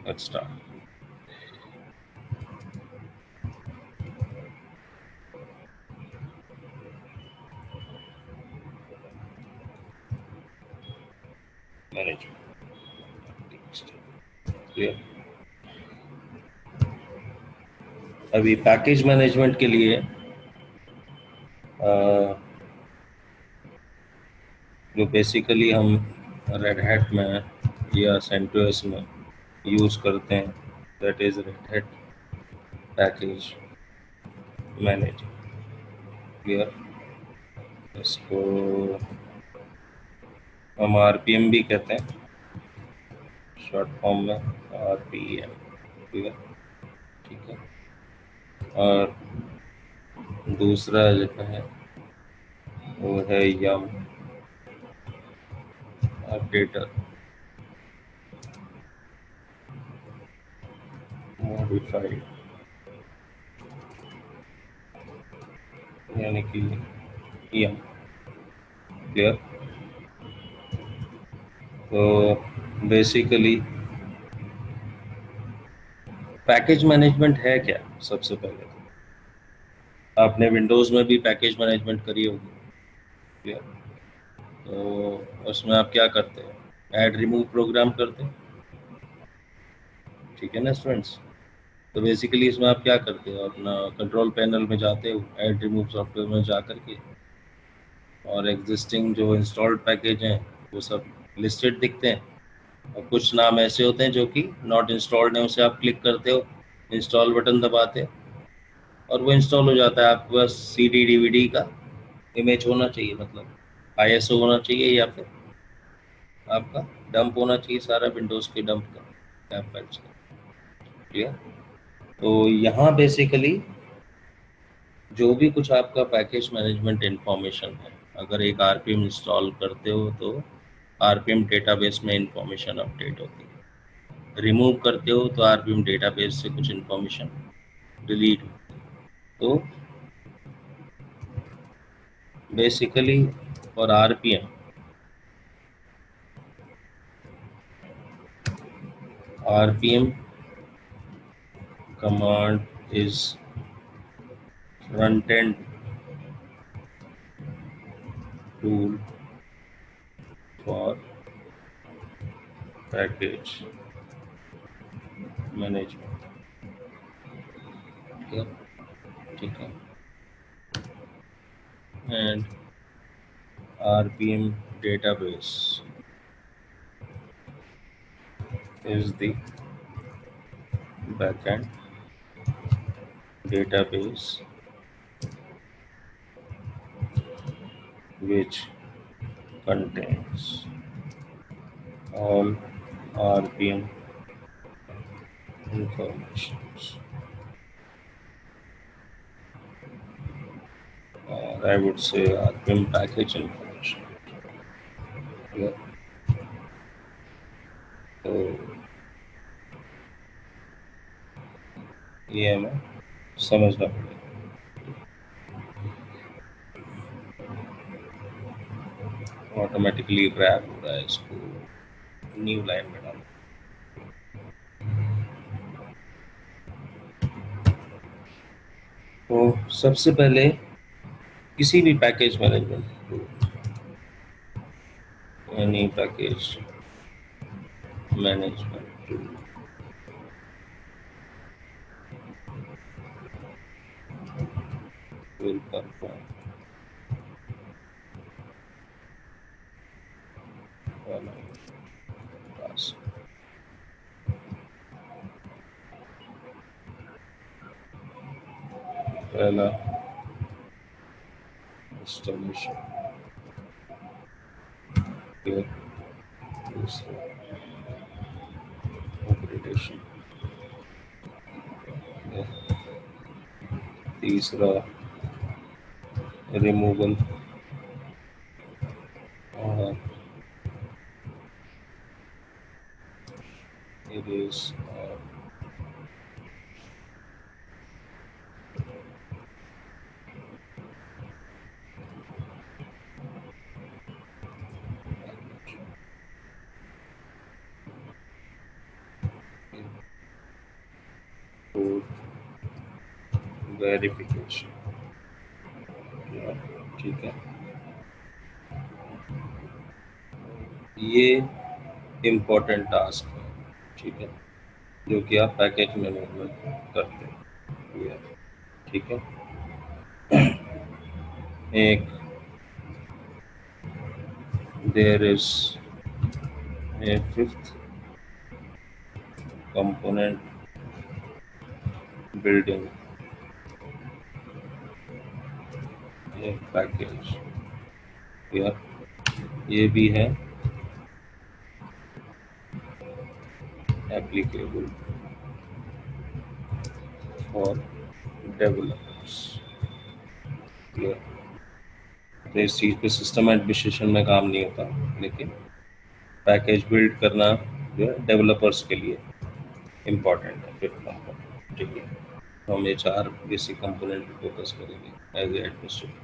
Let's start. Management. Clear? अभी package management के लिए जो बेसिकली हम रेड हैट में या सेंटोस में यूज़ करते हैं, that is red hat package manage. Clear? इसको हम आरपीएम भी कहते हैं, शॉर्ट फॉर्म में आरपीएम। क्लियर? ठीक है। और दूसरा जो है वो है यम अपडेटर मॉडिफाइड, यानी कि यम। क्लियर? तो बेसिकली पैकेज मैनेजमेंट है क्या? सबसे पहले तो आपने विंडोज़ में भी पैकेज मैनेजमेंट करी होगी। क्लियर? तो उसमें आप क्या करते हैं? ऐड रिमूव प्रोग्राम करते हैं। ठीक है ना स्टूडेंट्स? तो बेसिकली इसमें आप क्या करते हो? अपना कंट्रोल पैनल में जाते हो, ऐड रिमूव सॉफ्टवेयर में जा करके, और एग्जिस्टिंग जो इंस्टॉल्ड पैकेज हैं वो सब लिस्टेड दिखते हैं, और कुछ नाम ऐसे होते हैं जो कि नॉट इंस्टॉल्ड है, उसे आप क्लिक करते हो, इंस्टॉल बटन दबाते हो और वो इंस्टॉल हो जाता है। आपके पास CD DVD का इमेज होना चाहिए, मतलब ISO होना चाहिए, या फिर आपका डंप होना चाहिए सारा विंडोज़ के डंप का ऐप फाइल्स का। क्लियर? तो यहाँ बेसिकली जो भी कुछ आपका पैकेज मैनेजमेंट इंफॉर्मेशन है, अगर एक RPM इंस्टॉल करते हो तो RPM डेटाबेस में इंफॉर्मेशन अपडेट होती है, रिमूव करते हो तो RPM डेटाबेस से कुछ इंफॉर्मेशन डिलीट होती है। तो basically for RPM command is front end tool for package management. Okay, ठीक है। And RPM database is the backend database which contains all RPM informations, or I would say RPM package information. Yeah. तो ये हमें समझना पड़ेगा। Automatically rap हो रहा है, इसको न्यू लाइन में डालो। तो सबसे पहले किसी भी package management, any package management will perform following task. पहला इंस्टॉलेशन, फिर दूसरा अपग्रेडेशन, तीसरा रिमूवल, और इरेज और वेरिफिकेशन, ठीक है। ये इम्पोर्टेंट टास्क है, ठीक है, जो कि आप पैकेज मैनेजमेंट करते हैं, ठीक है। एक there is a fifth component building a package, ये भी है एप्लीकेबल फॉर डेवलपर्स, तो इस चीज़ पे सिस्टम एडमिनिस्ट्रेशन में काम नहीं होता, लेकिन पैकेज बिल्ड करना जो है डेवलपर्स के लिए इम्पॉर्टेंट है, फिफ्थ कंपोनेंट, ठीक है। तो हम ये 4 बेसिक कंपोनेंट पे फोकस करेंगे एज ए एडमिनिस्ट्रेटर,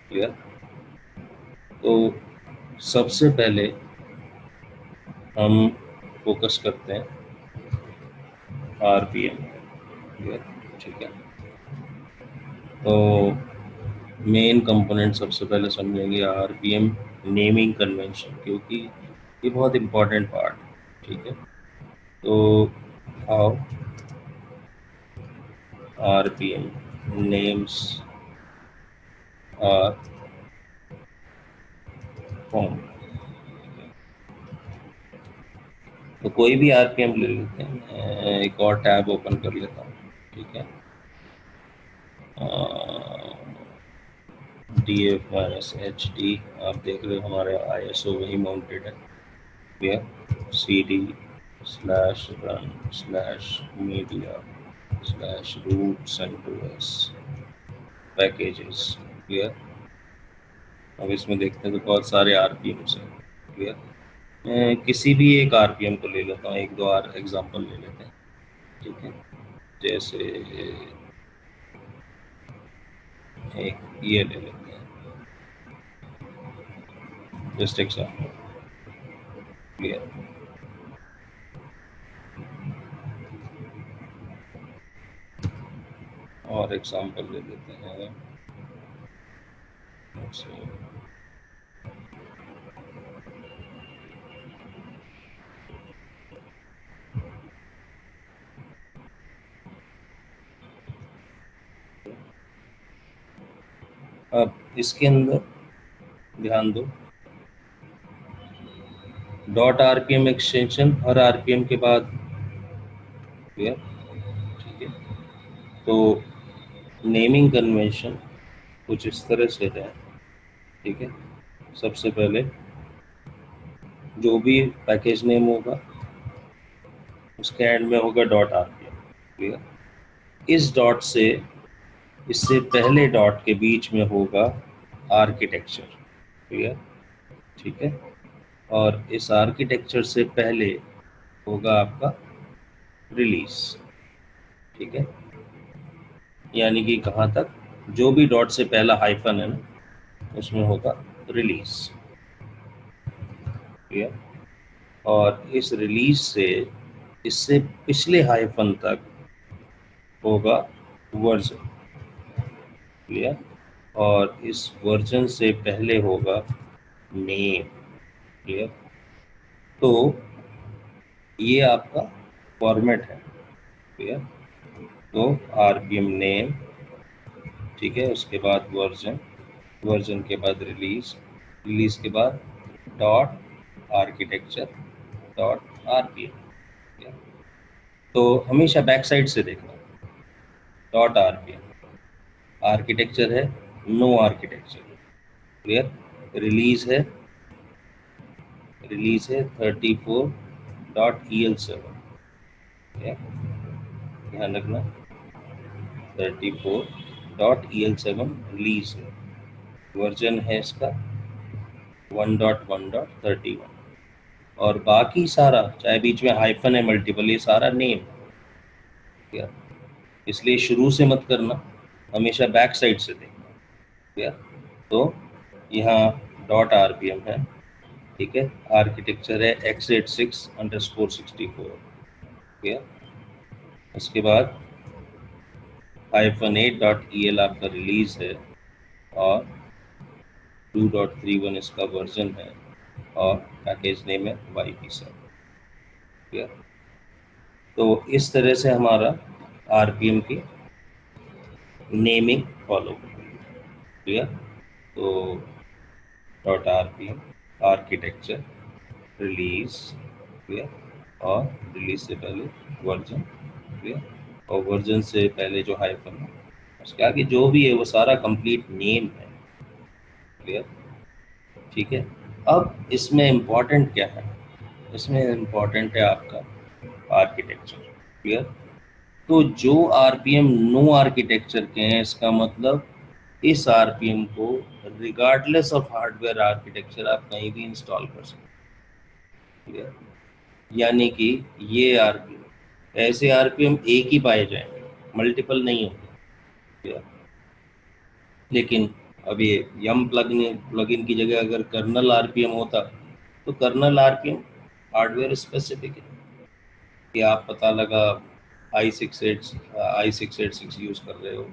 क्लियर। तो सबसे पहले हम फोकस करते हैं RPM, क्लियर, ठीक है। तो मेन कंपोनेंट सबसे पहले समझेंगे RPM नेमिंग कन्वेंशन, क्योंकि ये बहुत इम्पोर्टेंट पार्ट, ठीक है। तो how RPM names are form, तो कोई भी RPM ले लेते हैं, मैं एक और टैब ओपन कर लेता हूँ, ठीक है। DF-HD आप देख रहे हो, हमारे ISO वही माउंटेड है, CD/run/media/root CentOS पैकेजेस, क्लियर। अब इसमें देखते हैं तो बहुत सारे RPMs हैं, क्लियर। मैं किसी भी एक RPM को ले लेता हूँ, एक दो एग्जांपल ले लेते हैं, ठीक है। जैसे एक ये ले लेते हैं, जस्ट एग्जांपल, क्लियर। और एग्जांपल ले लेते हैं, अब इसके अंदर ध्यान दो, .rpm एक्सटेंशन हर RPM के बाद, क्लियर, ठीक है। तो नेमिंग कन्वेंशन कुछ इस तरह से है, ठीक है। सबसे पहले जो भी पैकेज नेम होगा उसके एंड में होगा .rpm, क्लियर। इस डॉट से इससे पहले डॉट के बीच में होगा आर्किटेक्चर, क्लियर, ठीक है। और इस आर्किटेक्चर से पहले होगा आपका रिलीज, ठीक है। यानी कि कहाँ तक, जो भी डॉट से पहला हाइफन है ना उसमें होगा रिलीज, क्लियर। और इस रिलीज से इससे पिछले हाइफन तक होगा वर्जन, क्लियर। और इस वर्जन से पहले होगा नेम, क्लियर। तो ये आपका फॉर्मेट है, क्लियर। तो RPM नेम, ठीक है, उसके बाद वर्जन, वर्जन के बाद रिलीज, रिलीज के बाद डॉट आर्किटेक्चर डॉट RPM। तो हमेशा बैक साइड से देखना, .rpm आर्किटेक्चर है, नो आर्किटेक्चर, क्लियर। रिलीज है, रिलीज है 34.EL7, ध्यान रखना 34.EL7 रिलीज है। वर्जन है इसका 1.1.31, और बाकी सारा चाहे बीच में हाइफन है मल्टीपल, ये सारा नेम, क्लियर। इसलिए शुरू से मत करना, हमेशा बैक साइड से देखना, क्लियर। तो यहाँ .rpm है, ठीक है। आर्किटेक्चर है x86_64, क्लियर। उसके बाद -8.el आपका रिलीज है और 2.31 इसका वर्जन है और पैकेज नेम है YP7। क्लियर। तो इस तरह से हमारा RPM की नेमिंग फॉलो करेगी। क्लियर। तो .rpm आर्किटेक्चर रिलीज। क्लियर। और रिलीज से पहले वर्जन। क्लियर। और वर्जन से पहले जो हाइफन है उसके आगे जो भी है वो सारा कंप्लीट नेम है। क्लियर। ठीक है। अब इसमें इम्पॉर्टेंट क्या है? इसमें इम्पॉर्टेंट है आपका आर्किटेक्चर। क्लियर। तो जो RPM नो आर्किटेक्चर के हैं, इसका मतलब इस RPM को रिगार्डलेस ऑफ हार्डवेयर आर्किटेक्चर आप कहीं भी इंस्टॉल कर सकते हैं। क्लियर। यानी कि ये RPM, ऐसे RPM एक ही पाए जाएंगे, मल्टीपल नहीं होंगे। क्लियर। लेकिन अब ये यम प्लगइन की जगह अगर कर्नल RPM होता तो कर्नल RPM हार्डवेयर स्पेसिफिक है कि आप पता लगा i686 यूज़ कर रहे हो,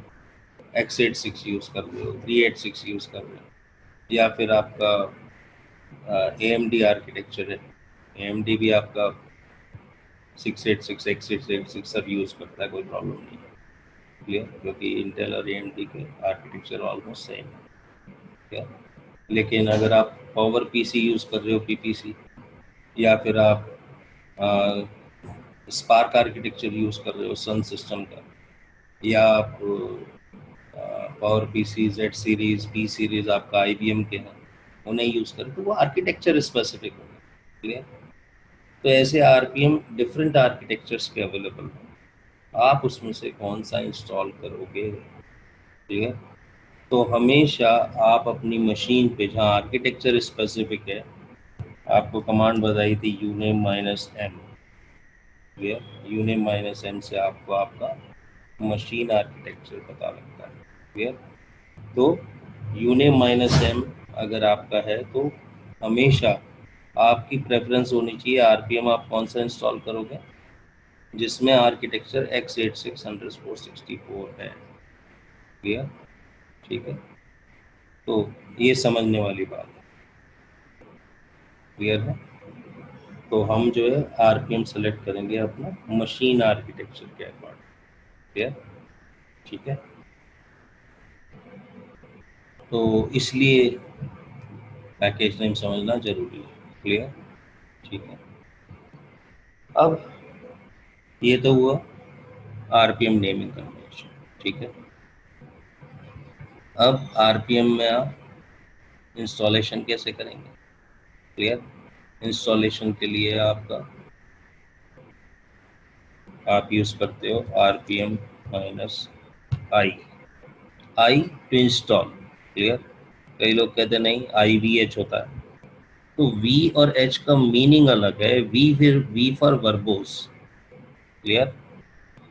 x86 यूज़ कर रहे हो, 386 यूज़ कर रहे हो, या फिर आपका AMD आर्किटेक्चर है, AMD भी आपका 686 x86 सब यूज़ करता है, कोई प्रॉब्लम नहीं है। क्लियर। क्योंकि इंटेल और AMD के आर्किटेक्चर ऑलमोस्ट सेम है। क्या। लेकिन अगर आप पावर PC यूज़ कर रहे हो, PPC, या फिर आप स्पार्क आर्किटेक्चर यूज़ कर रहे हो सन सिस्टम का, या आप power PC Z series, P series आपका IBM के हैं, उन्हें यूज़ करें तो वो आर्किटेक्चर स्पेसिफिक होगा। क्लियर। तो ऐसे RPM डिफरेंट आर्किटेक्चर्स पे अवेलेबल हैं, आप उसमें से कौन सा इंस्टॉल करोगे। ठीक है। तो हमेशा आप अपनी मशीन पे जहाँ आर्किटेक्चर स्पेसिफिक है, आपको कमांड बताई थी uname-m। क्लियर। uname-m से आपको आपका मशीन आर्किटेक्चर पता लगता है। क्लियर। तो uname-m अगर आपका है तो हमेशा आपकी प्रेफरेंस होनी चाहिए RPM आप कौन सा इंस्टॉल करोगे जिसमें आर्किटेक्चर x86-64 है। क्लियर। ठीक है। तो ये समझने वाली बात है। क्लियर है। तो हम जो है RPM सेलेक्ट करेंगे अपना मशीन आर्किटेक्चर के अकॉर्डिंग। क्लियर। ठीक है। तो इसलिए पैकेज नेम समझना जरूरी है। क्लियर। ठीक है। अब ये तो हुआ RPM नेमिंग कन्वेंशन। ठीक है। अब RPM में आप इंस्टॉलेशन कैसे करेंगे। क्लियर। इंस्टॉलेशन के लिए आप यूज़ करते हो RPM-I टू इंस्टॉल। क्लियर। कई लोग कहते नहीं IVH होता है, तो V और H का मीनिंग अलग है। V for verbose. क्लियर।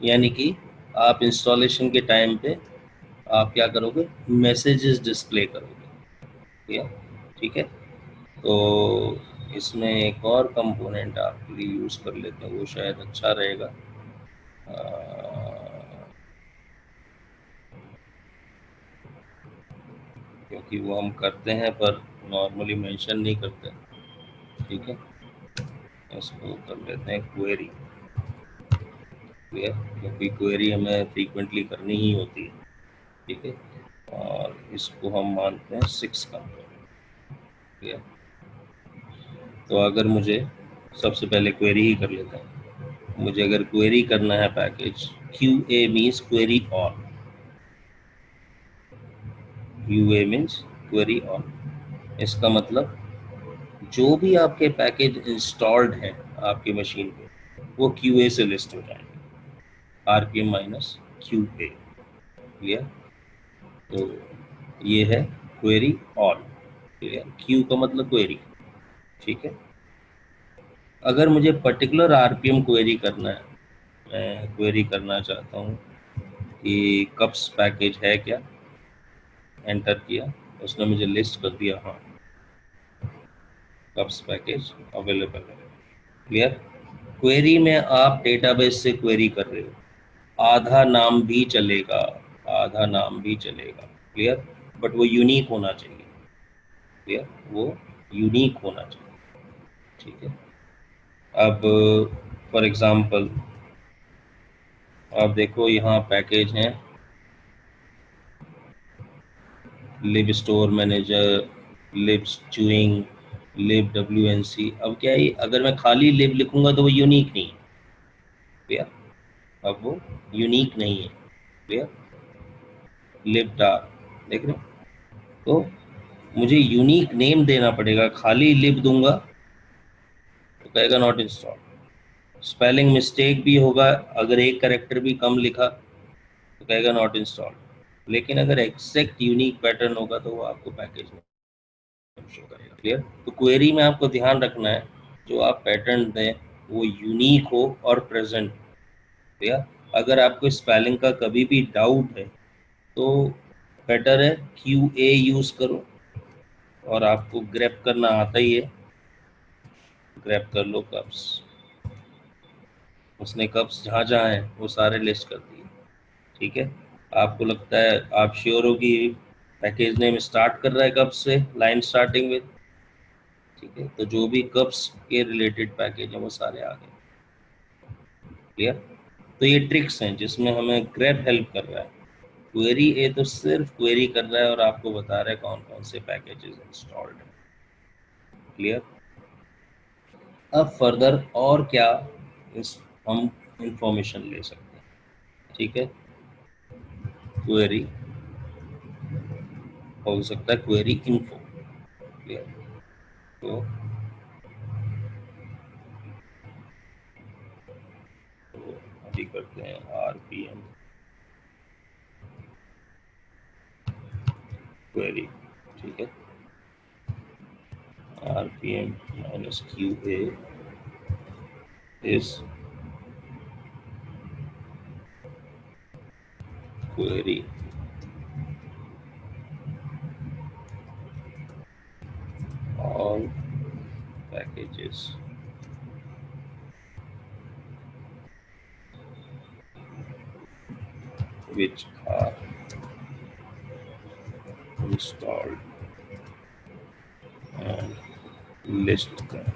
यानी कि आप इंस्टॉलेशन के टाइम पे आप क्या करोगे, मैसेजेस डिस्प्ले करोगे। क्लियर। ठीक है। तो इसमें एक और कंपोनेंट आपके लिए यूज़ कर लेते हैं, वो शायद अच्छा रहेगा। क्योंकि वो हम करते हैं पर नॉर्मली मेंशन नहीं करते। ठीक है। इसको कर लेते हैं क्वेरी। क्लियर। क्योंकि क्वेरी हमें फ्रीक्वेंटली करनी ही होती है। ठीक है। और इसको हम मानते हैं 6 का। क्लियर। तो अगर मुझे सबसे पहले क्वेरी ही कर लेते हैं, मुझे अगर क्वेरी करना है package QA means query all. QA means query all. इसका मतलब जो भी आपके पैकेज इंस्टॉल्ड हैं आपकी मशीन पे वो QA से लिस्ट हो जाएंगे, RPM-QA। क्लियर। तो ये है क्वेरी ऑल। क्लियर। Q का मतलब क्वेरी। ठीक है। अगर मुझे पर्टिकुलर RPM क्वेरी करना है, मैं क्वेरी करना चाहता हूँ कि कप्स पैकेज है क्या, एंटर किया, उसने मुझे लिस्ट कर दिया, हाँ कप्स पैकेज अवेलेबल है। क्लियर। क्वेरी में आप डेटाबेस से क्वेरी कर रहे हो, आधा नाम भी चलेगा। आधा नाम भी चलेगा। क्लियर? बट वो यूनिक होना चाहिए। क्लियर? वो यूनिक होना चाहिए। ठीक है। अब फॉर एग्जांपल आप देखो यहाँ पैकेज हैं लिब स्टोर मैनेजर, लिब चूइंग, लिब WNC। अब क्या है, अगर मैं खाली लिब लिखूंगा तो वो यूनिक नहीं है। क्लियर? अब वो यूनिक नहीं है। क्लियर? लिब डार, देख रहे हो? तो मुझे यूनिक नेम देना पड़ेगा। खाली लिब दूंगा तो कहेगा नॉट इंस्टॉल। स्पेलिंग मिस्टेक भी होगा, अगर एक करेक्टर भी कम लिखा तो कहेगा नॉट इंस्टॉल। लेकिन अगर एग्जैक्ट यूनिक पैटर्न होगा तो वो आपको पैकेज में शो करेगा। क्लियर? तो क्वेरी में आपको ध्यान रखना है जो आप पैटर्न दें वो यूनिक हो और प्रेजेंट। क्लियर? अगर आपको स्पेलिंग का कभी भी डाउट है तो बेटर है QA यूज करो, और आपको ग्रैप करना आता ही है, ग्रैप कर लो कप्स। उसने कप्स जहाँ जहाँ हैं वो सारे लिस्ट कर दिए। ठीक है? आपको लगता है, आप श्योर हो कि पैकेज नेम स्टार्ट कर रहा है कप्स से, लाइन स्टार्टिंग विद। ठीक है? तो जो भी कप्स के रिलेटेड पैकेज हैं वो सारे आ गए। क्लियर? तो ये ट्रिक्स हैं जिसमें हमें ग्रैप हेल्प कर रहा है। क्वेरी ए तो सिर्फ क्वेरी कर रहा है और आपको बता रहा है कौन कौन से पैकेजेस इंस्टॉल्ड हैं। क्लियर? अब फर्दर और क्या हम इंफॉर्मेशन ले सकते हैं? ठीक है? क्वेरी हो सकता है क्वेरी इन्फो। क्लियर? तो अभी करते हैं RPM क्वेरी। ठीक है? RPM -QA is query all packages which are installed and list them।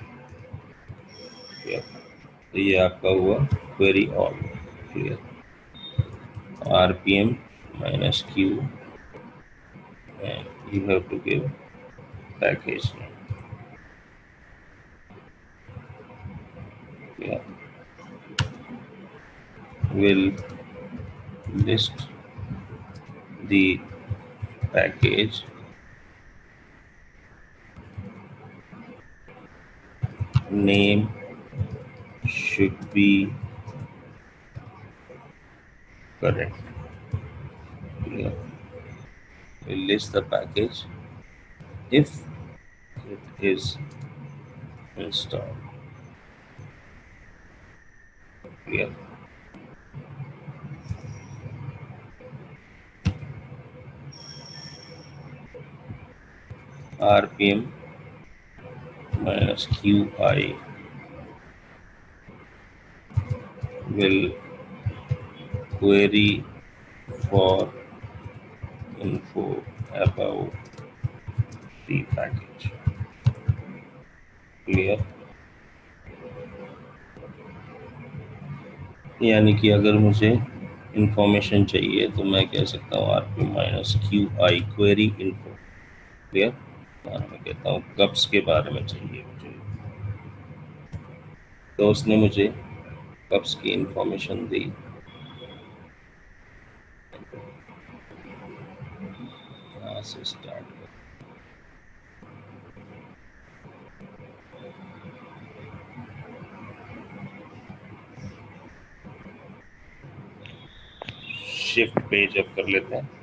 तो ये आपका हुआ query all. Clear? RPM -Q and you have to give package name। Yeah, will list the package name should be correct। Yeah. Will list the package if it is installed। Clear? RPM -QI will query for info about the package। Clear? यानी कि अगर मुझे information चाहिए तो मैं कह सकता हूँ RPM -QI query info. Clear? मैं कहता हूँ कप्स के बारे में चाहिए मुझे, तो उसने मुझे कप्स की इंफॉर्मेशन दी। यहाँ से स्टार्ट कर, शिफ्ट पेज अप कर लेते हैं।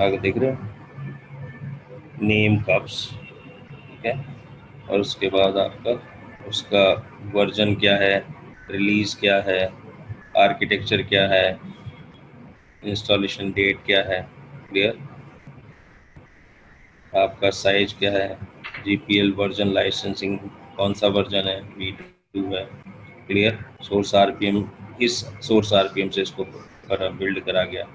आगे देख रहे हो, नेम कप्स। ठीक है? और उसके बाद आपका उसका वर्जन क्या है, रिलीज क्या है, आर्किटेक्चर क्या है, इंस्टॉलेशन डेट क्या है। क्लियर? आपका साइज क्या है, GPL वर्जन लाइसेंसिंग कौन सा वर्जन है, V2 है। क्लियर? सोर्स RPM, इस सोर्स RPM से इसको पर बिल्ड करा गया,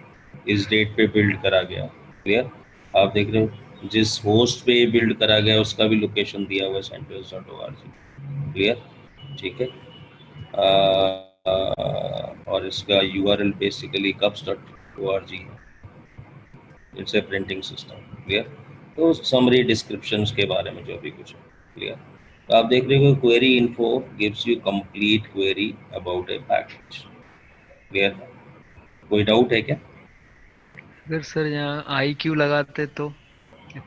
इस डेट पे बिल्ड करा गया। क्लियर? आप देख रहे हो जिस होस्ट पे बिल्ड करा गया उसका भी लोकेशन दिया हुआ है centos.org। क्लियर? ठीक है। और इसका यूआरएल बेसिकली cups.org है। It's a printing system. Clear? तो समरी डिस्क्रिप्शन के बारे में जो भी कुछ है। क्लियर? तो आप देख रहे हो query info gives you complete query about A package. Clear? कोई डाउट है क्या? अगर सर यहाँ आई क्यू लगाते तो,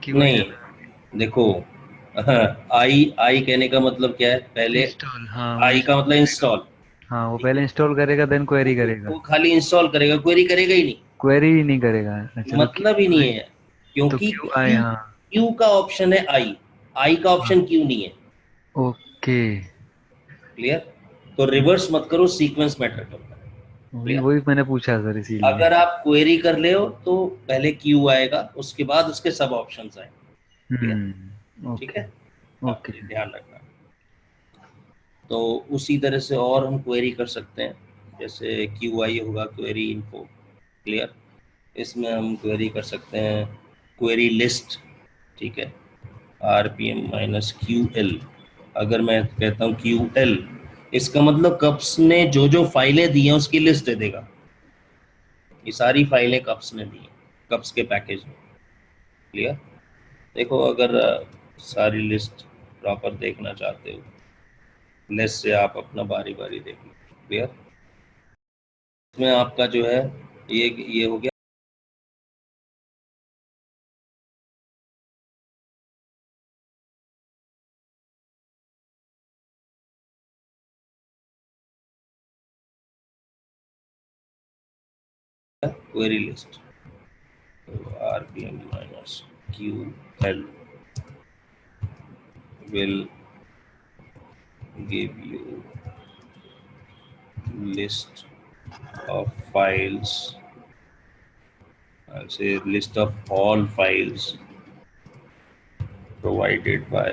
क्यू आई नहीं, देखो, आई आई कहने का मतलब क्या है? पहले इंस्टॉल, हाँ वो आई का इंस्टॉल मतलब करेगा। इंस्टॉल। हाँ वो ठीक पहले है, इंस्टॉल करेगा देन क्वेरी करेगा। वो खाली इंस्टॉल करेगा, क्वेरी करेगा ही नहीं। क्वेरी ही नहीं करेगा। अच्छा तो मतलब ही क्यू नहीं आई, है, तो क्योंकि क्यू आई, क्यू हाँ। क्यू का ऑप्शन है आई, आई का हाँ ऑप्शन क्यू नहीं है। ओके। क्लियर? तो रिवर्स मत करो, सीक्वेंस मैटर करता है। वही क्लियर? वही मैंने पूछा सर इसीलिए। अगर आप क्वेरी कर ले हो तो पहले क्यू आएगा, उसके बाद उसके सब ऑप्शंस आएंगे। क्लियर? ठीक ओके। है। हाँ, ओके ये सर। ध्यान रखना। तो उसी तरह से और हम क्वेरी कर सकते हैं, जैसे क्यू आई होगा क्वेरी इन्फो। क्लियर? इसमें हम क्वेरी कर सकते हैं क्वेरी लिस्ट। ठीक है, R P M minus Q L. अगर मैं कहता हूँ क्यू एल, इसका मतलब कप्स ने जो जो फाइलें दी हैं उसकी लिस्ट दे देगा। ये सारी फाइलें कप्स ने दी हैं, कप्स के पैकेज में। क्लियर? देखो, अगर सारी लिस्ट प्रॉपर देखना चाहते हो, लिस्ट से आप अपना बारी बारी देख लो। क्लियर? इसमें आपका जो है, ये हो गया क्वेरी लिस्ट। तो R P M minus Q L will give you list of files. I'll say list of all files provided by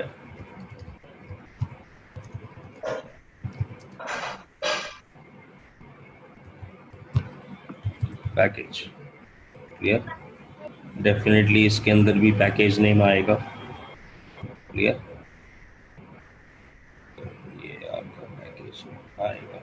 package। Clear? Definitely इसके अंदर भी पैकेज नेम आएगा। क्लियर? ये आपका पैकेज आएगा।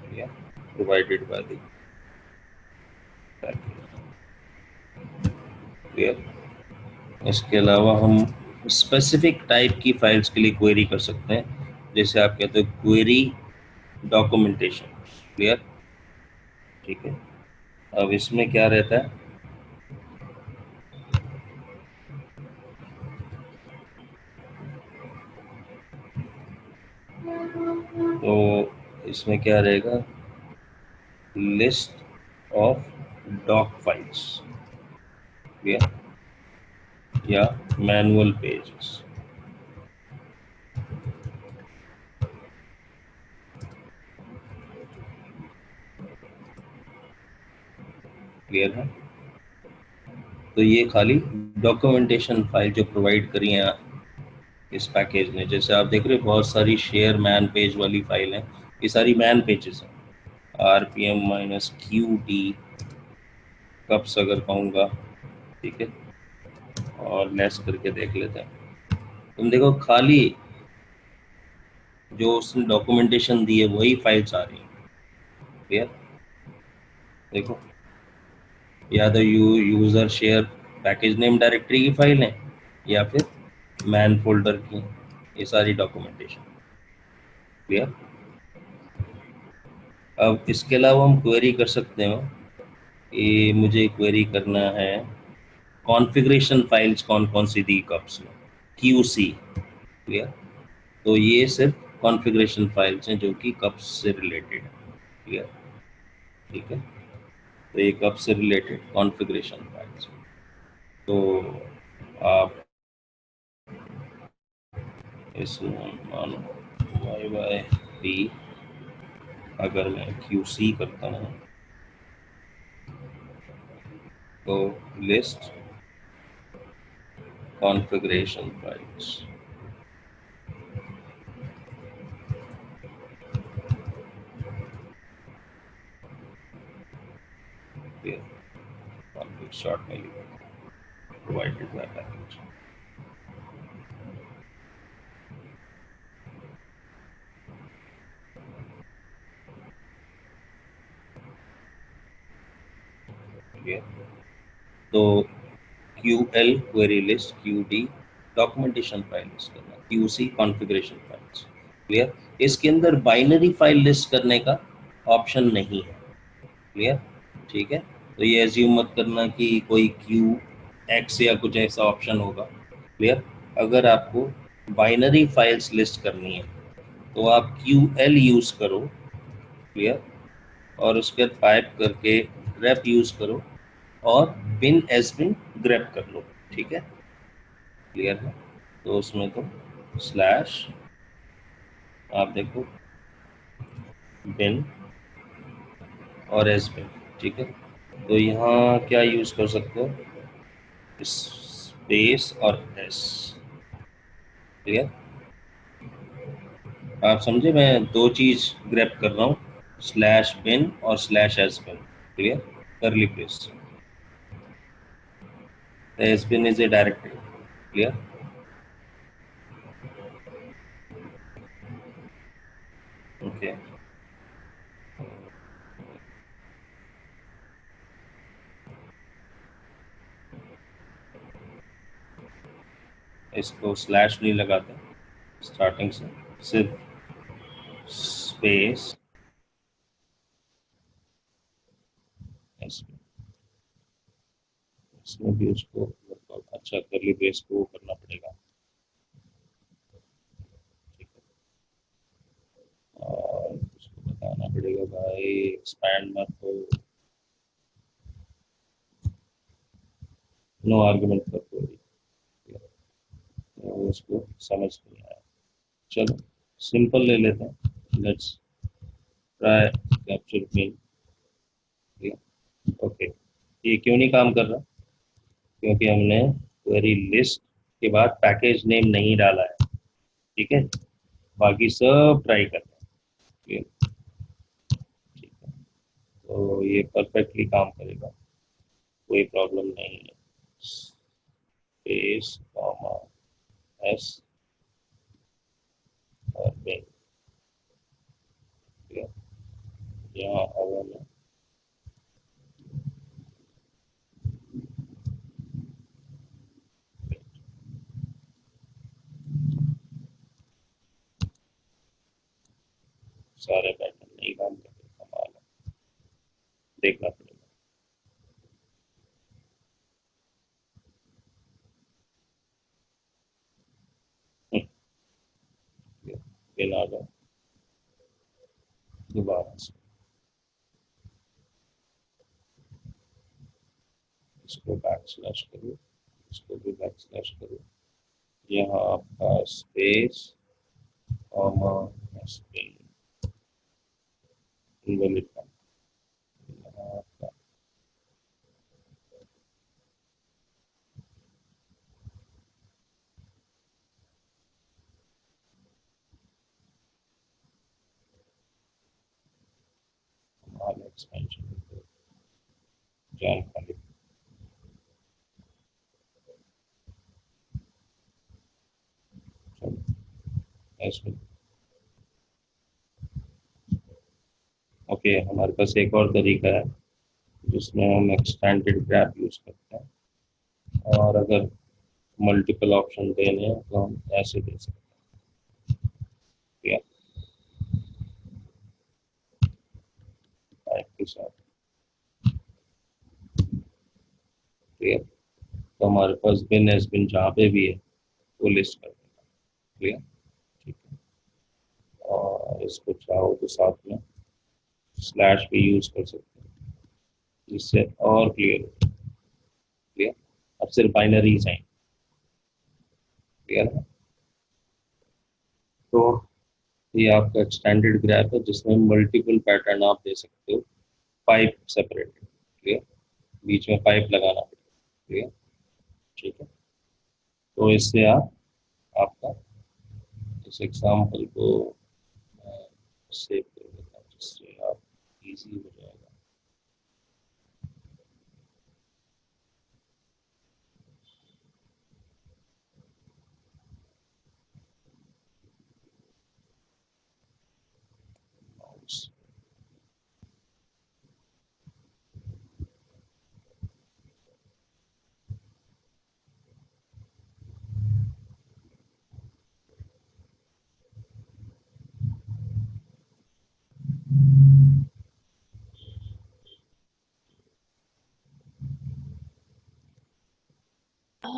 Clear? Provided by the package. Clear? इसके अलावा हम स्पेसिफिक टाइप की फाइल्स के लिए क्वेरी कर सकते हैं, जैसे आप कहते हो क्वेरी डॉक्यूमेंटेशन। क्लियर? ठीक है। अब इसमें क्या रहता है? तो इसमें क्या रहेगा? List of doc files. Clear? या मैनुअल पेजेस। क्लियर है? तो ये खाली डॉक्यूमेंटेशन फाइल जो प्रोवाइड करी है इस पैकेज ने, जैसे आप देख रहे हो बहुत सारी शेयर मैन पेज वाली फाइल हैं, ये सारी मैन पेजेस हैं। R P M minus Q D caps अगर कहूँगा, ठीक है, और लेस करके देख लेते हैं। तुम देखो खाली जो उसने डॉक्यूमेंटेशन दी है वही फाइल्स आ रही हैं। क्लियर? देखो, या तो user share package name directory की फाइल है, या फिर मैन फोल्डर की, ये सारी डॉक्यूमेंटेशन। क्लियर? अब इसके अलावा हम क्वेरी कर सकते हो कि मुझे क्वेरी करना है कॉन्फ़िगरेशन फाइल्स कौन कौन सी दी कप्स में, क्यू सी। क्लियर? तो ये सिर्फ कॉन्फ़िगरेशन फाइल्स हैं जो कि कप्स से रिलेटेड है। क्लियर? ठीक है। तो ये कप्स से रिलेटेड कॉन्फ़िगरेशन फाइल्स। तो आप इसमें मानो वाई वाई डी, अगर मैं क्यू सी करता हूँ, तो list configuration files, config short में लिखा प्रोवाइडेड बाय पैकेज। तो QL query list, QD documentation file list करना, QC कॉन्फ़िगरेशन फाइल्स। क्लियर? इसके अंदर बाइनरी फाइल लिस्ट करने का ऑप्शन नहीं है। क्लियर? ठीक है, तो ये एज्यूम मत करना कि कोई QX या कुछ ऐसा ऑप्शन होगा। क्लियर? अगर आपको बाइनरी फाइल्स लिस्ट करनी है तो आप QL यूज़ करो। क्लियर? और उसके बाद पाइप करके ग्रेप यूज़ करो और बिन एज बिन ग्रेप कर लो। ठीक है, क्लियर है? तो उसमें तो स्लैश आप देखो बिन और एज बिन। ठीक है, तो यहाँ क्या यूज़ कर सकते हो, स्पेस और एस। क्लियर? आप समझे, मैं दो चीज़ ग्रैप कर रहा हूँ, स्लैश बिन और slash S bin. Clear? Curly brace, S bin is a directory. Clear? Okay, इसको स्लैश नहीं लगाते स्टार्टिंग से, सिर्फ स्पेस एस बिन। इसमें भी उसको अच्छा करली ब्रेस को करना पड़ेगा। ठीक है, और उसको बताना पड़ेगा भाई एक्सपैंड मत हो, नो आर्गुमेंट कर कोई, तो उसको समझ नहीं आया। चलो सिंपल ले लेते हैं, let's try capture pin. Okay, ये क्यों नहीं काम कर रहा, क्योंकि हमने क्वेरी लिस्ट के बाद पैकेज नेम नहीं डाला है। ठीक है, बाकी सब ट्राई करते हैं। ठीक है, तो ये परफेक्टली काम करेगा, कोई प्रॉब्लम नहीं है। स्पेस कॉमा एस और बिन। यहाँ अवन है, सारे पैटर्न नहीं काम करते, कमाल है, देखना पड़ेगा। बिन आ जाओ दोबारा से, इसको बैक स्लैश करो, इसको भी बैक स्लैश करो, यहाँ आपका स्पेस कॉमा स्पेस इनवैलिड का, यहाँ आपका हमारा एक्सपेंशन जानकारी। चलो इसमें ओके, हमारे पास एक और तरीका है जिसमें हम एक्सटेंडेड ग्राफ यूज करते हैं, और अगर मल्टीपल ऑप्शन देने हैं तो हम ऐसे दे सकते हैं टाइप के साथ। क्लियर? तो हमारे पास बिन एस बिन जहाँ पे भी है वो लिस्ट कर देगा। क्लियर? ठीक है, और इसको चाहो तो साथ में स्लैश भी यूज कर सकते हैं, जिससे और क्लियर हो। क्लियर? अब सिर्फ बाइनरीज हैं। क्लियर है? तो ये आपका एक्सटेंडेड ग्राफ है जिसमें मल्टीपल पैटर्न आप दे सकते हो, 5 सेपरेट। क्लियर? बीच में पाइप लगाना पड़ेगा। ठीक है, तो इससे आप आपका इस एग्जाम्पल को सेव कर देता हूँ, जिससे आप इजी हो जाएगा।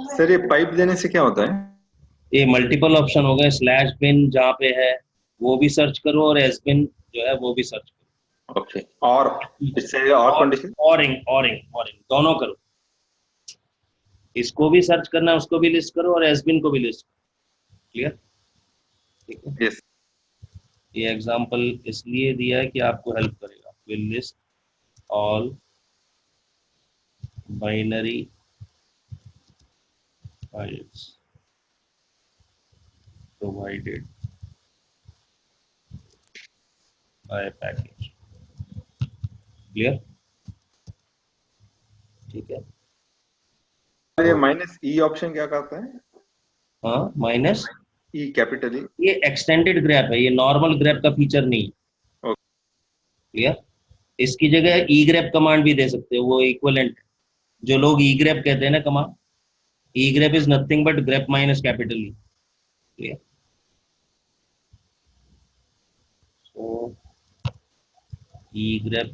सर ये पाइप देने से क्या होता है? ये मल्टीपल ऑप्शन हो गए, स्लैश बिन जहाँ पे है वो भी सर्च करो, और एस बिन जो है वो भी सर्च करो। ओके, और इससे और कंडीशन? और दोनों करो, इसको भी सर्च करना है, उसको भी लिस्ट करो, और एस बिन को भी लिस्ट करो। क्लियर? ठीक है, यस। ये एग्जांपल इसलिए दिया है कि आपको हेल्प करेगा। Will list all binary files provided by package। Clear? ठीक है, ये तो माइनस ई ऑप्शन क्या करता है? हाँ, माइनस ई कैपिटल ई। ये एक्सटेंडेड ग्रैप है, ये नॉर्मल ग्रैप का फीचर नहीं है। ओके। क्लियर? इसकी जगह ई ग्रैप कमांड भी दे सकते हो, वो इक्विवेलेंट है। जो लोग ई ग्रैप कहते हैं ना command, E grab is nothing but grab minus capital E. Clear? So egrep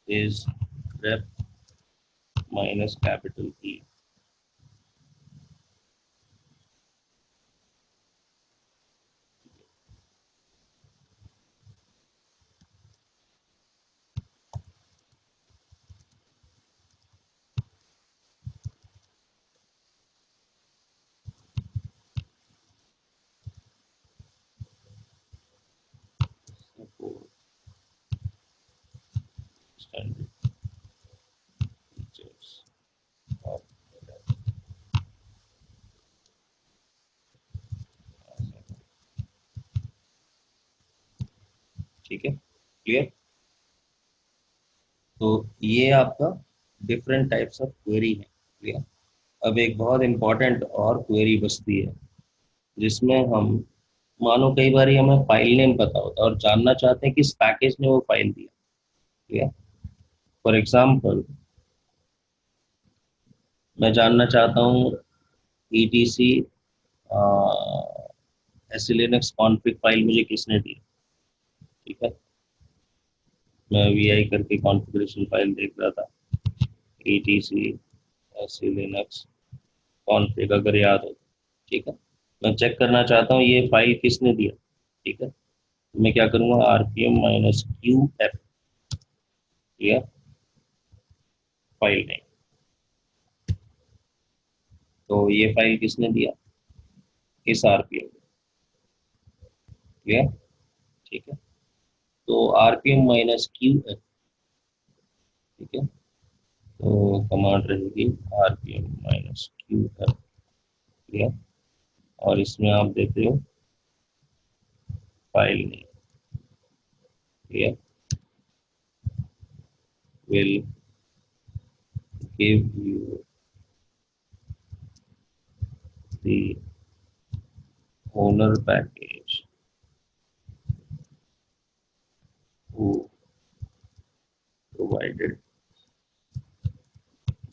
is grep minus capital E। Support standard features of grep। ठीक है, क्लियर? तो ये आपका डिफरेंट टाइप्स ऑफ क्वेरी है। क्लियर? अब एक बहुत इंपॉर्टेंट और क्वेरी बचती है, जिसमें हम मानो कई बार हमें फाइल नेम पता होता है और जानना चाहते हैं किस पैकेज ने वो फाइल दिया। क्लियर? फॉर एग्जाम्पल मैं जानना चाहता हूँ ETC SELinux config फाइल मुझे किसने दी। ठीक है, मैं VI करके कॉन्फ़िगरेशन फाइल देख रहा था, ETC SELinux config अगर याद हो। ठीक है, मैं चेक करना चाहता हूँ ये फाइल किसने दिया। ठीक है, तो मैं क्या करूँगा, RPM -QF। Clear? File name, तो ये फाइल किसने दिया, इस RPM। क्लियर? ठीक है, तो RPM -QF। ठीक है, तो कमांड रहेगी RPM -QF। क्लियर? और इसमें आप देते हो file name. Clear? will give you the owner package who provided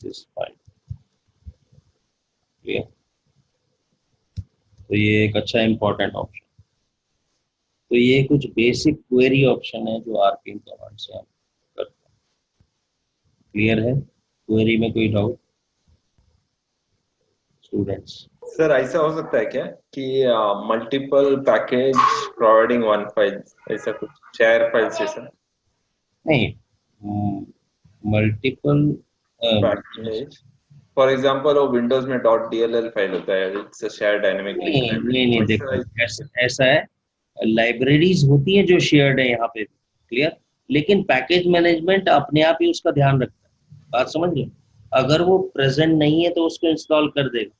this file। Clear? तो ये एक अच्छा इंपॉर्टेंट ऑप्शन। तो ये कुछ बेसिक क्वेरी ऑप्शन है जो RPM कमांड से हम करते हैं। क्लियर है? क्वेरी में कोई डाउट स्टूडेंट्स? सर ऐसा हो सकता है क्या कि multiple package providing one file, ऐसा कुछ शेयर फाइल जैसा? नहीं, मल्टीपल पैकेज फॉर एग्जांपल वो विंडोज में .dll फाइल होता है, it's a share dynamic link नहीं लाइब्रेरी, नहीं नहीं, वैसा? देखो ऐसा है, लाइब्रेरीज होती है जो शेयर्ड है यहाँ पे। क्लियर? लेकिन पैकेज मैनेजमेंट अपने आप ही उसका ध्यान रखता है। बात समझ रहे हो? अगर वो प्रेजेंट नहीं है तो उसको इंस्टॉल कर देगा,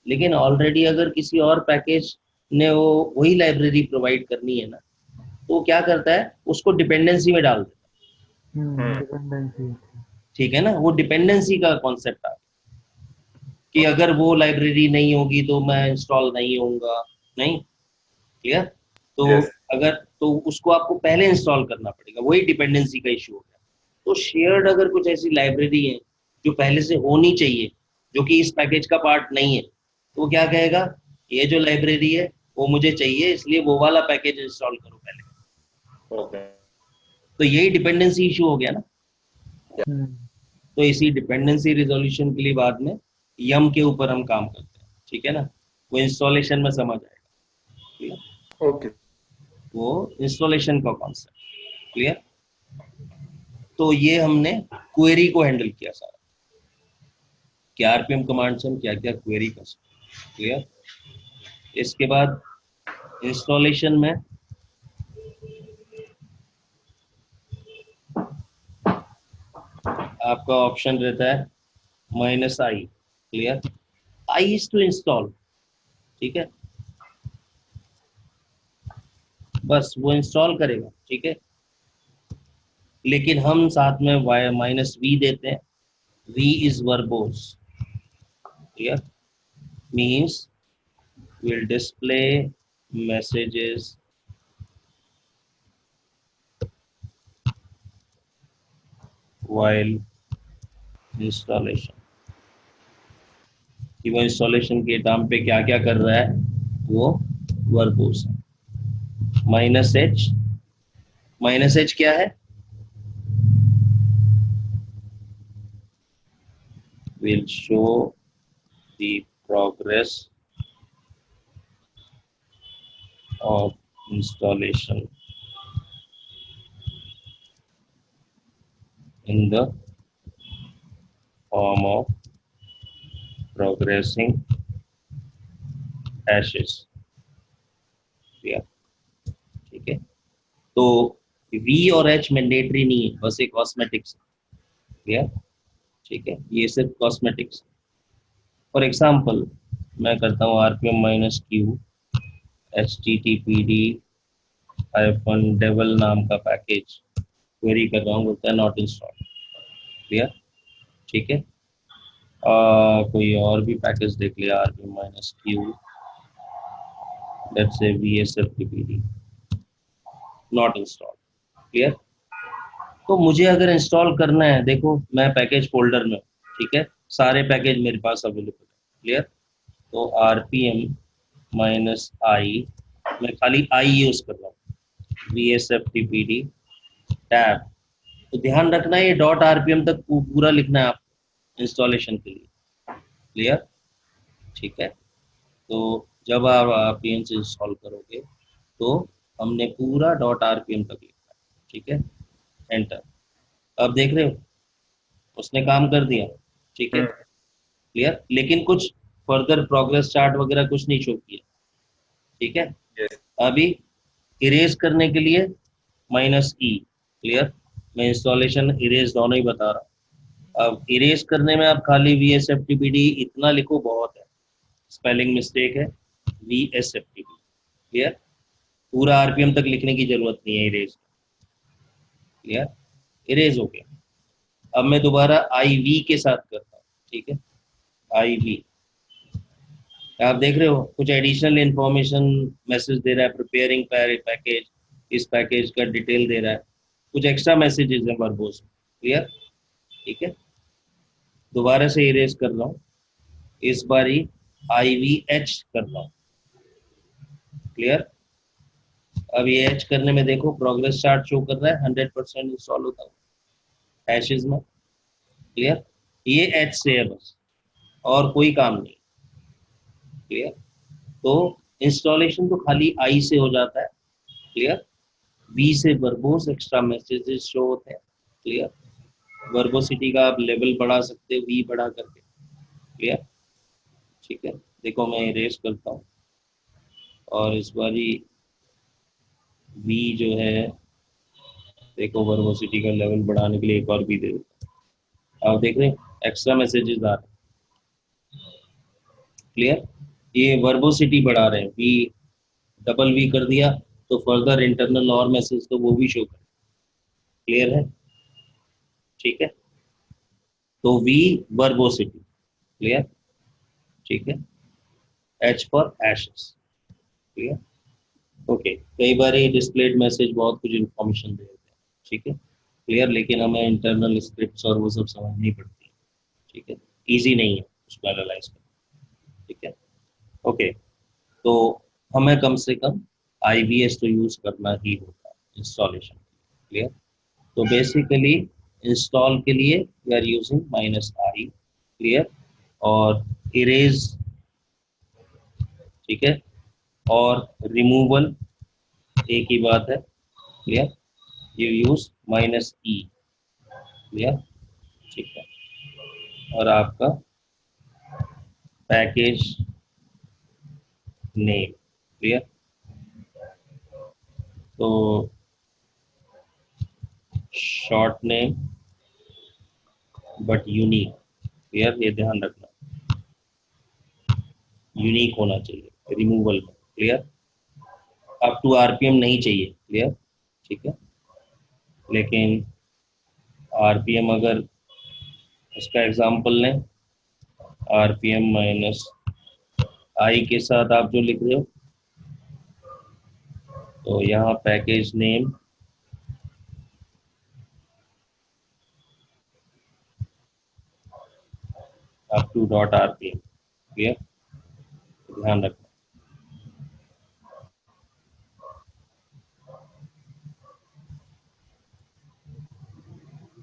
लेकिन ऑलरेडी अगर किसी और पैकेज ने वो वही लाइब्रेरी प्रोवाइड करनी है ना, तो वो क्या करता है, उसको डिपेंडेंसी में डाल देता हम्म डिपेंडेंसी। है। ठीक है ना, वो डिपेंडेंसी का कॉन्सेप्ट आ गया कि अगर वो लाइब्रेरी नहीं होगी तो मैं इंस्टॉल नहीं होऊंगा, नहीं, क्लियर? तो यस अगर तो उसको आपको पहले इंस्टॉल करना पड़ेगा, वही डिपेंडेंसी का इशू हो गया। तो शेयर्ड अगर कुछ ऐसी लाइब्रेरी है जो पहले से होनी चाहिए, जो कि इस पैकेज का पार्ट नहीं है, तो वो क्या कहेगा, ये जो लाइब्रेरी है वो मुझे चाहिए, इसलिए वो वाला पैकेज इंस्टॉल करो पहले। ओके तो यही डिपेंडेंसी इशू हो गया ना। हम्म तो इसी डिपेंडेंसी रिजोल्यूशन के लिए बाद में यम के ऊपर हम काम करते हैं, ठीक है ना, वो इंस्टॉलेशन में समझ आएगा, क्लियर? ओके वो इंस्टॉलेशन का कॉन्सेप्ट, क्लियर? तो ये हमने क्वेरी को हैंडल किया सारा, कि आरपीएम कमांड से हम क्या क्या क्वेरी कर सकते हैं, क्लियर? इसके बाद इंस्टॉलेशन में आपका ऑप्शन रहता है -i, clear? I is to install, ठीक है, बस वो इंस्टॉल करेगा, ठीक है। लेकिन हम साथ में -v देते हैं, v is verbose, clear, means will display messages while installation, कि वो इंस्टॉलेशन के टाइम पे क्या क्या कर रहा है, वो वर्बोस है। -h, -h क्या है, will show the progress of installation in the form of progressing hashes, ठीक है। तो v और h मैंडेटरी नहीं है, बस एक कॉस्मेटिक्स, क्लियर, ठीक है, ये सिर्फ कॉस्मेटिक्स। फॉर एग्जाम्पल मैं करता हूँ rpm-q httpd -devel नाम का पैकेज क्वेरी कर रहा हूँ, बोलता है नॉट इंस्टॉल, क्लियर, ठीक है। कोई और भी पैकेज देख लिया, rpm-q let's say vsftpd not install, clear. तो मुझे अगर इंस्टॉल करना है, देखो मैं पैकेज फोल्डर में हूँ, ठीक है, सारे पैकेज मेरे पास अवेलेबल है, क्लियर। तो rpm-i, मैं खाली आई यूज कर रहा हूँ, vsftpd टैब। तो ध्यान रखना ये .rpm तक पूरा लिखना है आपको इंस्टॉलेशन के लिए, क्लियर, ठीक है। तो जब आप rpm से इंस्टॉल करोगे तो हमने पूरा .rpm तक लिखना है, ठीक है, एंटर। अब देख रहे हो उसने काम कर दिया, ठीक है, क्लियर, लेकिन कुछ फर्दर प्रोग्रेस चार्ट वगैरह कुछ नहीं शो किया, ठीक है। यस अभी इरेज करने के लिए -e, क्लियर, मैं इंस्टॉलेशन इरेज दोनों ही बता रहा हूँ। अब इरेज करने में आप खाली vsftpd इतना लिखो बहुत है, स्पेलिंग मिस्टेक है, vsftpd, क्लियर, पूरा rpm तक लिखने की जरूरत नहीं है इरेज, क्लियर, इरेज हो गया। अब मैं दोबारा iv के साथ करता हूँ, ठीक है, iv, आप देख रहे हो कुछ एडिशनल इंफॉर्मेशन मैसेज दे रहा है, प्रिपेयरिंग पैकेज, इस पैकेज का डिटेल दे रहा है, कुछ एक्स्ट्रा मैसेजेस हैं वर्बोस, क्लियर, ठीक है। दोबारा से इरेज कर रहा हूँ, इस बार ही IVH कर रहा हूँ, क्लियर। अब ये एच करने में देखो प्रोग्रेस चार्ट शो कर रहा है 100% इंस्टॉल होता है हैशेस में, क्लियर, ये एच से है बस, और कोई काम नहीं, क्लियर। तो इंस्टॉलेशन तो खाली आई से हो जाता है, क्लियर, वी से वर्बोस एक्स्ट्रा मैसेजेस शो होते हैं, क्लियर, वर्बोसिटी का आप लेवल बढ़ा सकते हो वी बढ़ा करके, क्लियर, ठीक है। देखो मैं इरेज करता हूँ और इस बारी वी जो है, देखो वर्बोसिटी का लेवल बढ़ाने के लिए एक और भी दे देता आप देख रहे हैं एक्स्ट्रा मैसेजेस आ रहे हैं। क्लियर? ये वर्बोसिटी बढ़ा रहे हैं, वी डबल वी कर दिया तो फर्दर इंटरनल और मैसेज तो वो भी शो कर। क्लियर है? ठीक है, तो वी वर्बोसिटी। क्लियर? ठीक है, H for ashes. Clear? Okay, कई बार ये डिस्प्लेड मैसेज बहुत कुछ इन्फॉर्मेशन दे देते हैं। ठीक है, क्लियर, लेकिन हमें इंटरनल स्क्रिप्ट्स और वो सब समझनी पड़ती है। ठीक है, इजी नहीं है उसको एनालाइज करना। ठीक है, ओके, तो हमें कम से कम IVS तो यूज करना ही होगा इंस्टॉलेशन। क्लियर? तो बेसिकली इंस्टॉल के लिए we are using -i। Clear? और इरेज, ठीक है, और रिमूवल एक ही बात है। Clear? You use -e। Clear? ठीक है, और आपका पैकेज नेम। क्लियर? तो short name but unique. Clear? ये ध्यान रखना, यूनिक होना चाहिए रिमूवल में। क्लियर? अप टू RPM नहीं चाहिए। क्लियर? ठीक है, लेकिन RPM अगर उसका एग्जांपल लें, RPM -i के साथ आप जो लिख रहे हो, तो यहाँ package name up to .rpm। Clear? ध्यान रखना।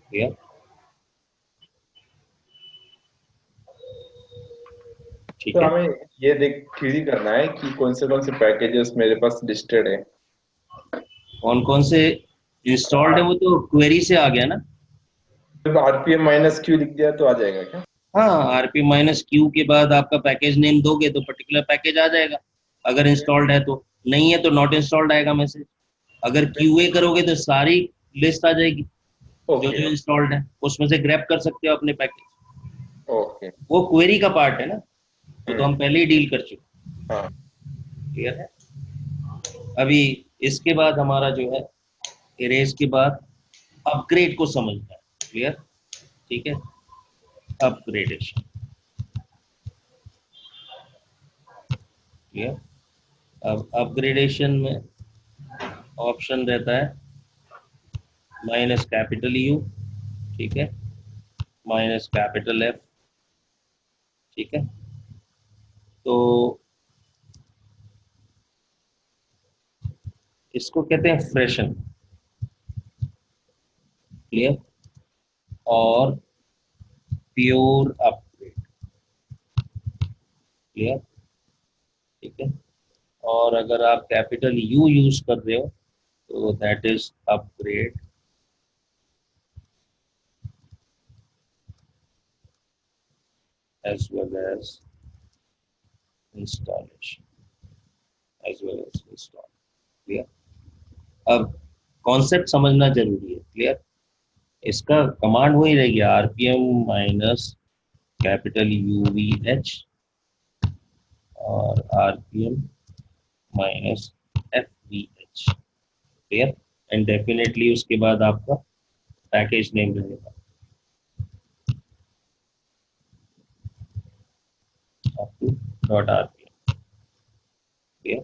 क्लियर? ठीक तो है, हमें ये देख क्वेरी करना है कि कौन से पैकेजेस मेरे पास लिस्टेड है। कौन कौन से इंस्टॉल्ड है वो तो क्वेरी से आ गया ना। जब RPM -q लिख दिया तो आ जाएगा क्या? हाँ, RPM-Q के बाद आपका पैकेज नेम दोगे तो पर्टिकुलर पैकेज आ जाएगा। अगर इंस्टॉल्ड है तो, नहीं है तो नॉट इंस्टॉल्ड आएगा मैसेज। अगर QA करोगे तो सारी लिस्ट आ जाएगी जो ओके जो इंस्टॉल्ड है, उसमें से ग्रैब कर सकते हो अपने पैकेज। ओके। वो क्वेरी का पार्ट है ना, वो तो हम्म। हम पहले ही डील कर चुके। हाँ। क्लियर है? अभी इसके बाद हमारा जो है, इरेज के बाद अपग्रेड को समझना है। क्लियर? ठीक है, अपग्रेडेशन। क्लियर? अब अपग्रेडेशन में ऑप्शन रहता है -U, ठीक है, -F। ठीक है, तो इसको कहते हैं फ्रेशन। क्लियर? और प्योर अपग्रेड। क्लियर? ठीक है, और अगर आप U यूज कर रहे हो तो that is upgrade as well as installation as well as install। Clear? अब कॉन्सेप्ट समझना जरूरी है। क्लियर? इसका कमांड वही रहेगी, RPM -UVH और RPM-FVH। क्लियर? एंड डेफिनेटली उसके बाद आपका पैकेज नेम रहेगा up to .rpm। Clear?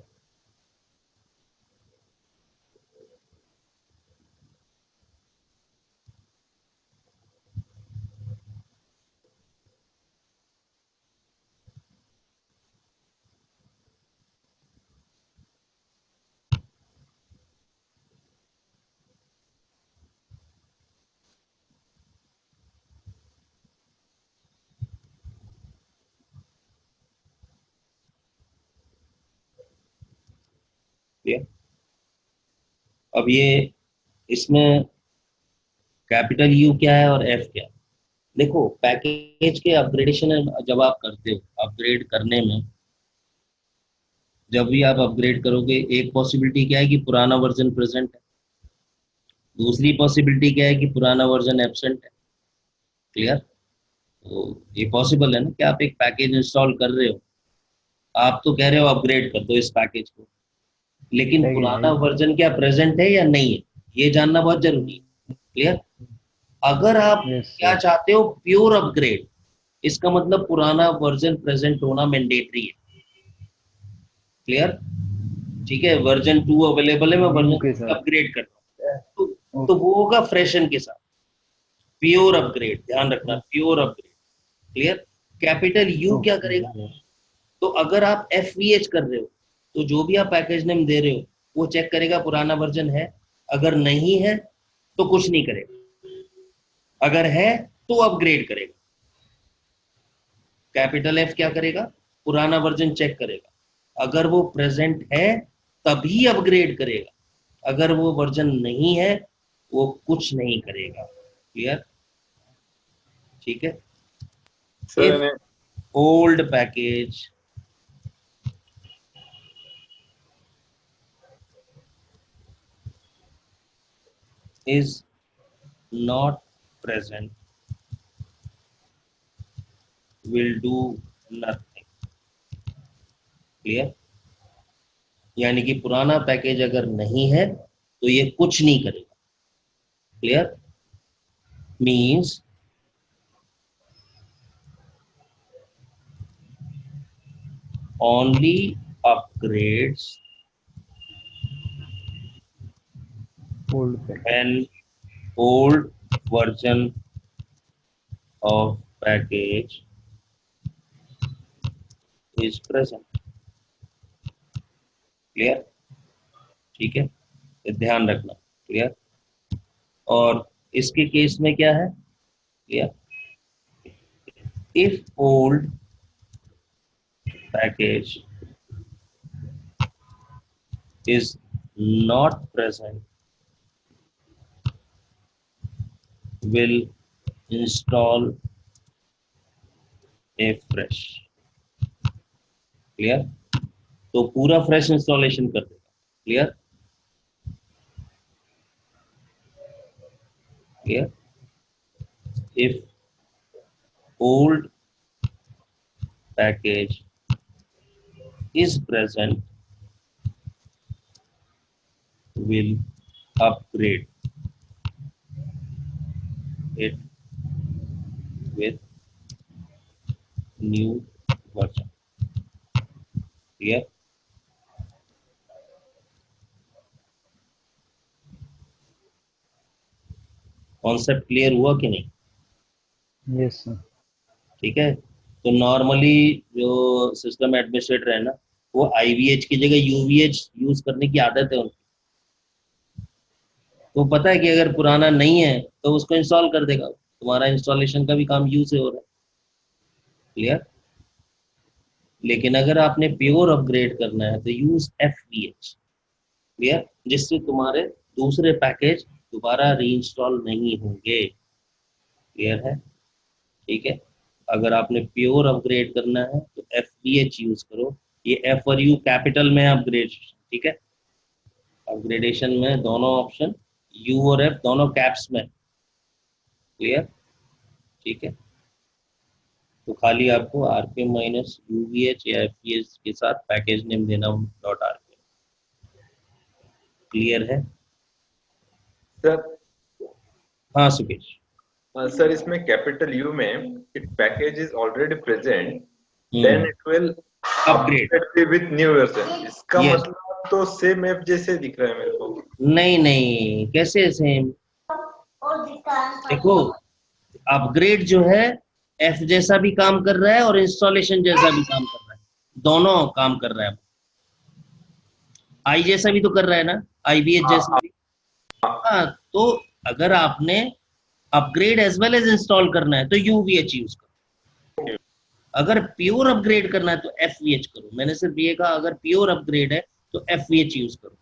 Clear? अब ये इसमें U क्या है और F क्या है? देखो, पैकेज के अपग्रेडेशन जब आप करते हो, अपग्रेड करने में जब भी आप अपग्रेड करोगे, एक पॉसिबिलिटी क्या है कि पुराना वर्जन प्रेजेंट है, दूसरी पॉसिबिलिटी क्या है कि पुराना वर्जन एब्सेंट है। क्लियर? तो ये पॉसिबल है ना कि आप एक पैकेज इंस्टॉल कर रहे हो, आप तो कह रहे हो अपग्रेड कर दो इस पैकेज को, लेकिन है कि पुराना नहीं? वर्जन क्या प्रेजेंट है या नहीं है, ये जानना बहुत जरूरी है। क्लियर? अगर आप यस क्या सर। चाहते हो प्योर अपग्रेड, इसका मतलब पुराना वर्जन प्रेजेंट होना मैंडेटरी है। क्लियर? ठीक है, वर्जन 2 अवेलेबल है, मैं न्यू वर्जन के 3 साथ। अपग्रेड कर रहा हूँ, तो ओके। वो होगा फ्रेशन के साथ, प्योर अपग्रेड, ध्यान रखना, pure upgrade. Clear? Capital you क्या ओके करेगा? सर। तो अगर आप FVH कर रहे हो, तो जो भी आप पैकेज नेम दे रहे हो वो चेक करेगा पुराना वर्जन है, अगर नहीं है तो कुछ नहीं करेगा, अगर है तो अपग्रेड करेगा। कैपिटल F क्या करेगा? पुराना वर्जन चेक करेगा, अगर वो प्रेजेंट है तभी अपग्रेड करेगा, अगर वो वर्जन नहीं है वो कुछ नहीं करेगा। क्लियर? ठीक है। Sir if old package is not present, will do nothing. Clear? यानी कि पुराना पैकेज अगर नहीं है तो ये कुछ नहीं करेगा। Clear? Means only upgrades old package. when old version of package is present. Clear? ठीक है, ये ध्यान रखना। क्लियर? और इसके केस में क्या है? Clear? If old package is not present, will install a fresh. Clear? तो पूरा फ्रेश इंस्टॉलेशन कर देगा। Clear? Clear? If old package is present, will upgrade it with new version. Clear? Concept clear हुआ कि नहीं? Yes sir. ठीक है, तो नॉर्मली जो सिस्टम एडमिनिस्ट्रेटर है ना, वो IVH की जगह UVH यूज करने की आदत है उनकी। तो पता है कि अगर पुराना नहीं है तो उसको इंस्टॉल कर देगा, तुम्हारा इंस्टॉलेशन का भी काम यू से हो रहा है। क्लियर? लेकिन अगर आपने प्योर अपग्रेड करना है तो यूज FVH। क्लियर? जिससे तुम्हारे दूसरे पैकेज दोबारा रीइंस्टॉल नहीं होंगे। क्लियर है? ठीक है, अगर आपने प्योर अपग्रेड करना है तो FVH यूज करो। ये F और U कैपिटल में अपग्रेडेशन। ठीक है, अपग्रेडेशन में दोनों ऑप्शन U और F दोनों कैप्स में। क्लियर? ठीक है, तो खाली आपको RPM माइनस UVH या FVH के साथ पैकेज नेम देना .rpm। क्लियर है? सर हाँ सुकेश। सर इसमें कैपिटल यू में if package is already present then it will upgrade. Upgrade with new version. इसका यस। मतलब तो सेम ऐप जैसे दिख रहा है मेरे को। नहीं नहीं, कैसे सेम? देखो, अपग्रेड जो है F जैसा भी काम कर रहा है और इंस्टॉलेशन जैसा भी काम कर रहा है, दोनों काम कर रहा है। I जैसा भी तो कर रहा है ना, IVH जैसा भी। हाँ, तो अगर आपने upgrade as well as install करना है तो UVH यूज करो, अगर प्योर अपग्रेड करना है तो FVH करो। मैंने सिर्फ ये कहा अगर प्योर अपग्रेड है तो FVH यूज करो,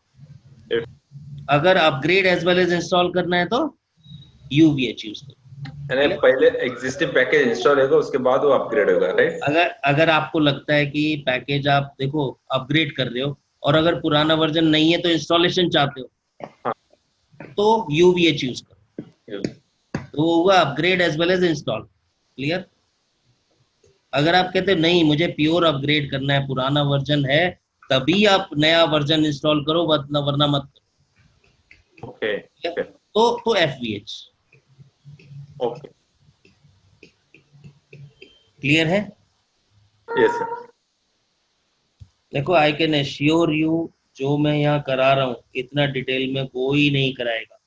अगर upgrade as well as install करना है तो UVH यूज करो। पहले एग्जिस्टिंग पैकेज इंस्टॉल होगा उसके बाद वो अपग्रेड होगा, राइट? अगर अगर आपको लगता है कि पैकेज आप देखो अपग्रेड कर रहे हो और अगर पुराना वर्जन नहीं है तो इंस्टॉलेशन चाहते हो तो UVH यूज करो। तो वो हुआ upgrade as well as install. Clear. अगर आप कहते हो नहीं मुझे प्योर अपग्रेड करना है, पुराना वर्जन है, तभी आप नया वर्जन इंस्टॉल करो, वरना वरना मत करो। ओके ठीक है? ओके तो FVH। ओके। क्लियर है? Yes sir. देखो आई कैन एश्योर यू, जो मैं यहाँ करा रहा हूँ इतना डिटेल में कोई नहीं कराएगा।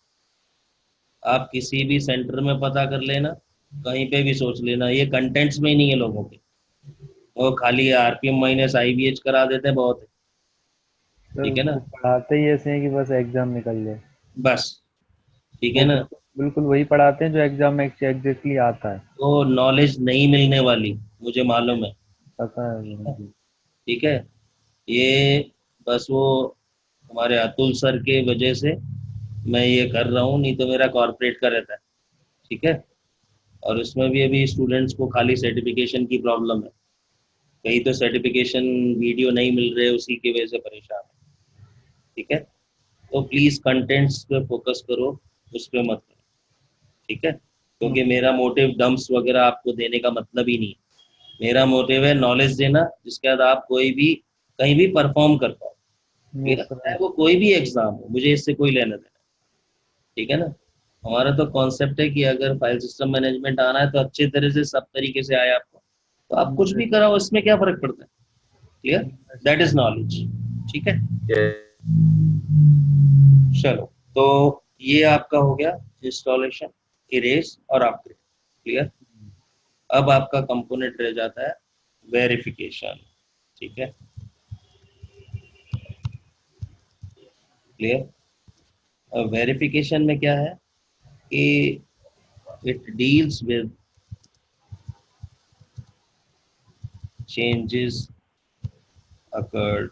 आप किसी भी सेंटर में पता कर लेना, कहीं पे भी सोच लेना, ये कंटेंट्स में ही नहीं है लोगों के। वो खाली RPM माइनस IVH करा देते हैं, बहुत है। सर ठीक है वो ना? पढ़ाते ही ऐसे हैं कि बस एग्जाम निकल जाए। बस। ठीक है वो ना? बिल्कुल बिल्कुल वही पढ़ाते हैं जो एग्जाम में एग्जैक्टली आता है। तो नॉलेज नहीं मिलने वाली, मुझे मालूम है। पता है मुझे। ठीक है। ये बस वो हमारे अतुल सर के वजह से मैं ये कर रहा हूँ, नहीं तो मेरा कॉर्पोरेट का रहता है। ठीक है। और उसमें भी अभी स्टूडेंट्स को खाली सर्टिफिकेशन की प्रॉब्लम है, कहीं तो सर्टिफिकेशन वीडियो नहीं मिल रहे, उसी की वजह से परेशान है। ठीक है। तो प्लीज कंटेंट्स पे फोकस करो, उस पे मत करो। ठीक है। क्योंकि मेरा मोटिव डम्प्स वगैरह आपको देने का मतलब ही नहीं है। मेरा मोटिव है नॉलेज देना, जिसके बाद आप कोई भी कहीं भी परफॉर्म कर पाओ। वो ठीक है? सर। चाहे वो कोई भी एग्जाम हो, मुझे इससे कोई लेना देना नहीं। ठीक है ना? हमारा तो कॉन्सेप्ट है कि अगर फाइल सिस्टम मैनेजमेंट आना है तो अच्छे तरह से सब तरीके से आए आपको, तो आप कुछ भी कराओ, इसमें क्या फर्क पड़ता है। क्लियर? That is knowledge. ठीक है। चलो, तो ये आपका हो गया इंस्टॉलेशन, इरेज और अपग्रेड। क्लियर। अब आपका कंपोनेंट रह जाता है वेरिफिकेशन। ठीक है। क्लियर। अब वेरिफिकेशन में क्या है कि it deals with changes occurred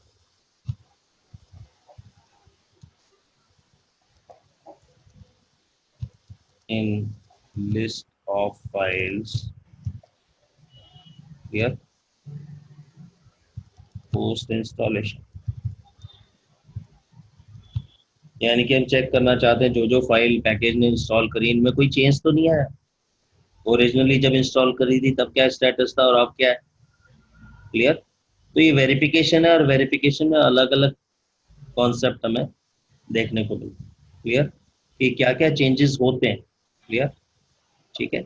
in list of files here post installation। यानी कि हम चेक करना चाहते हैं जो जो फाइल पैकेज ने इंस्टॉल करी, इनमें कोई चेंज तो नहीं आया। ओरिजिनली जब इंस्टॉल करी थी तब क्या स्टेटस था और अब क्या है। क्लियर। तो ये वेरिफिकेशन है, और वेरिफिकेशन में अलग अलग कॉन्सेप्ट हमें देखने को मिलते हैं। क्लियर। कि क्या क्या चेंजेस होते हैं। क्लियर। ठीक है।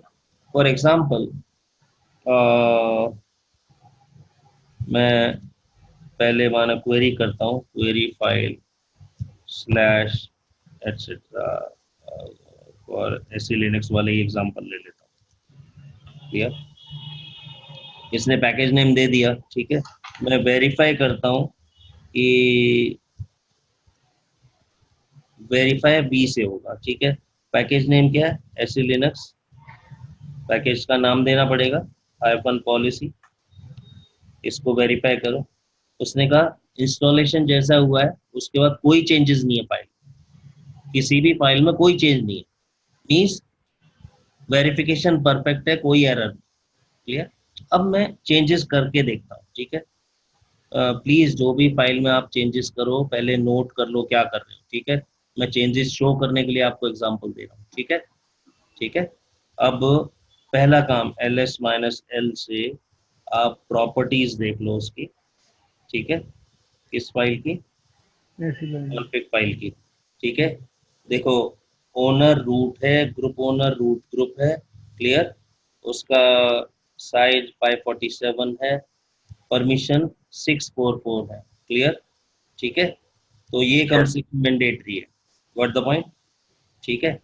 फॉर एग्जाम्पल मैं पहले माना क्वेरी करता हूँ, क्वेरी फाइल स्लैश एटसेट्रा, और ऐसे लिनक्स वाले ही एग्जांपल ले लेता हूँ। क्लियर। इसने पैकेज नेम दे दिया। ठीक है। मैं वेरीफाई करता हूँ कि वेरीफाई बी से होगा। ठीक है। पैकेज नेम क्या है? ऐसे लिनक्स। पैकेज का नाम देना पड़ेगा -पॉलिसी। इसको वेरीफाई करो। उसने कहा इंस्टॉलेशन जैसा हुआ है, उसके बाद कोई चेंजेस नहीं है फाइल, किसी भी फाइल में कोई चेंज नहीं है, मीन्स वेरिफिकेशन परफेक्ट है, कोई एरर नहीं। क्लियर। अब मैं चेंजेस करके देखता हूँ। ठीक है। प्लीज जो भी फाइल में आप चेंजेस करो पहले नोट कर लो क्या कर रहे हो। ठीक है। मैं चेंजेस शो करने के लिए आपको एग्जांपल दे रहा हूँ। ठीक है। ठीक है। अब पहला काम ls-l से आप प्रॉपर्टीज देख लो उसकी। ठीक है। किस फाइल की? कॉन्फ़िग फाइल की। ठीक है। देखो, ओनर रूट है, ग्रुप ओनर रूट ग्रुप है। क्लियर। उसका साइज 547 है, परमिशन 644 है। क्लियर। ठीक है। तो ये कम से कम मैंडेटरी है। What the point? ठीक है।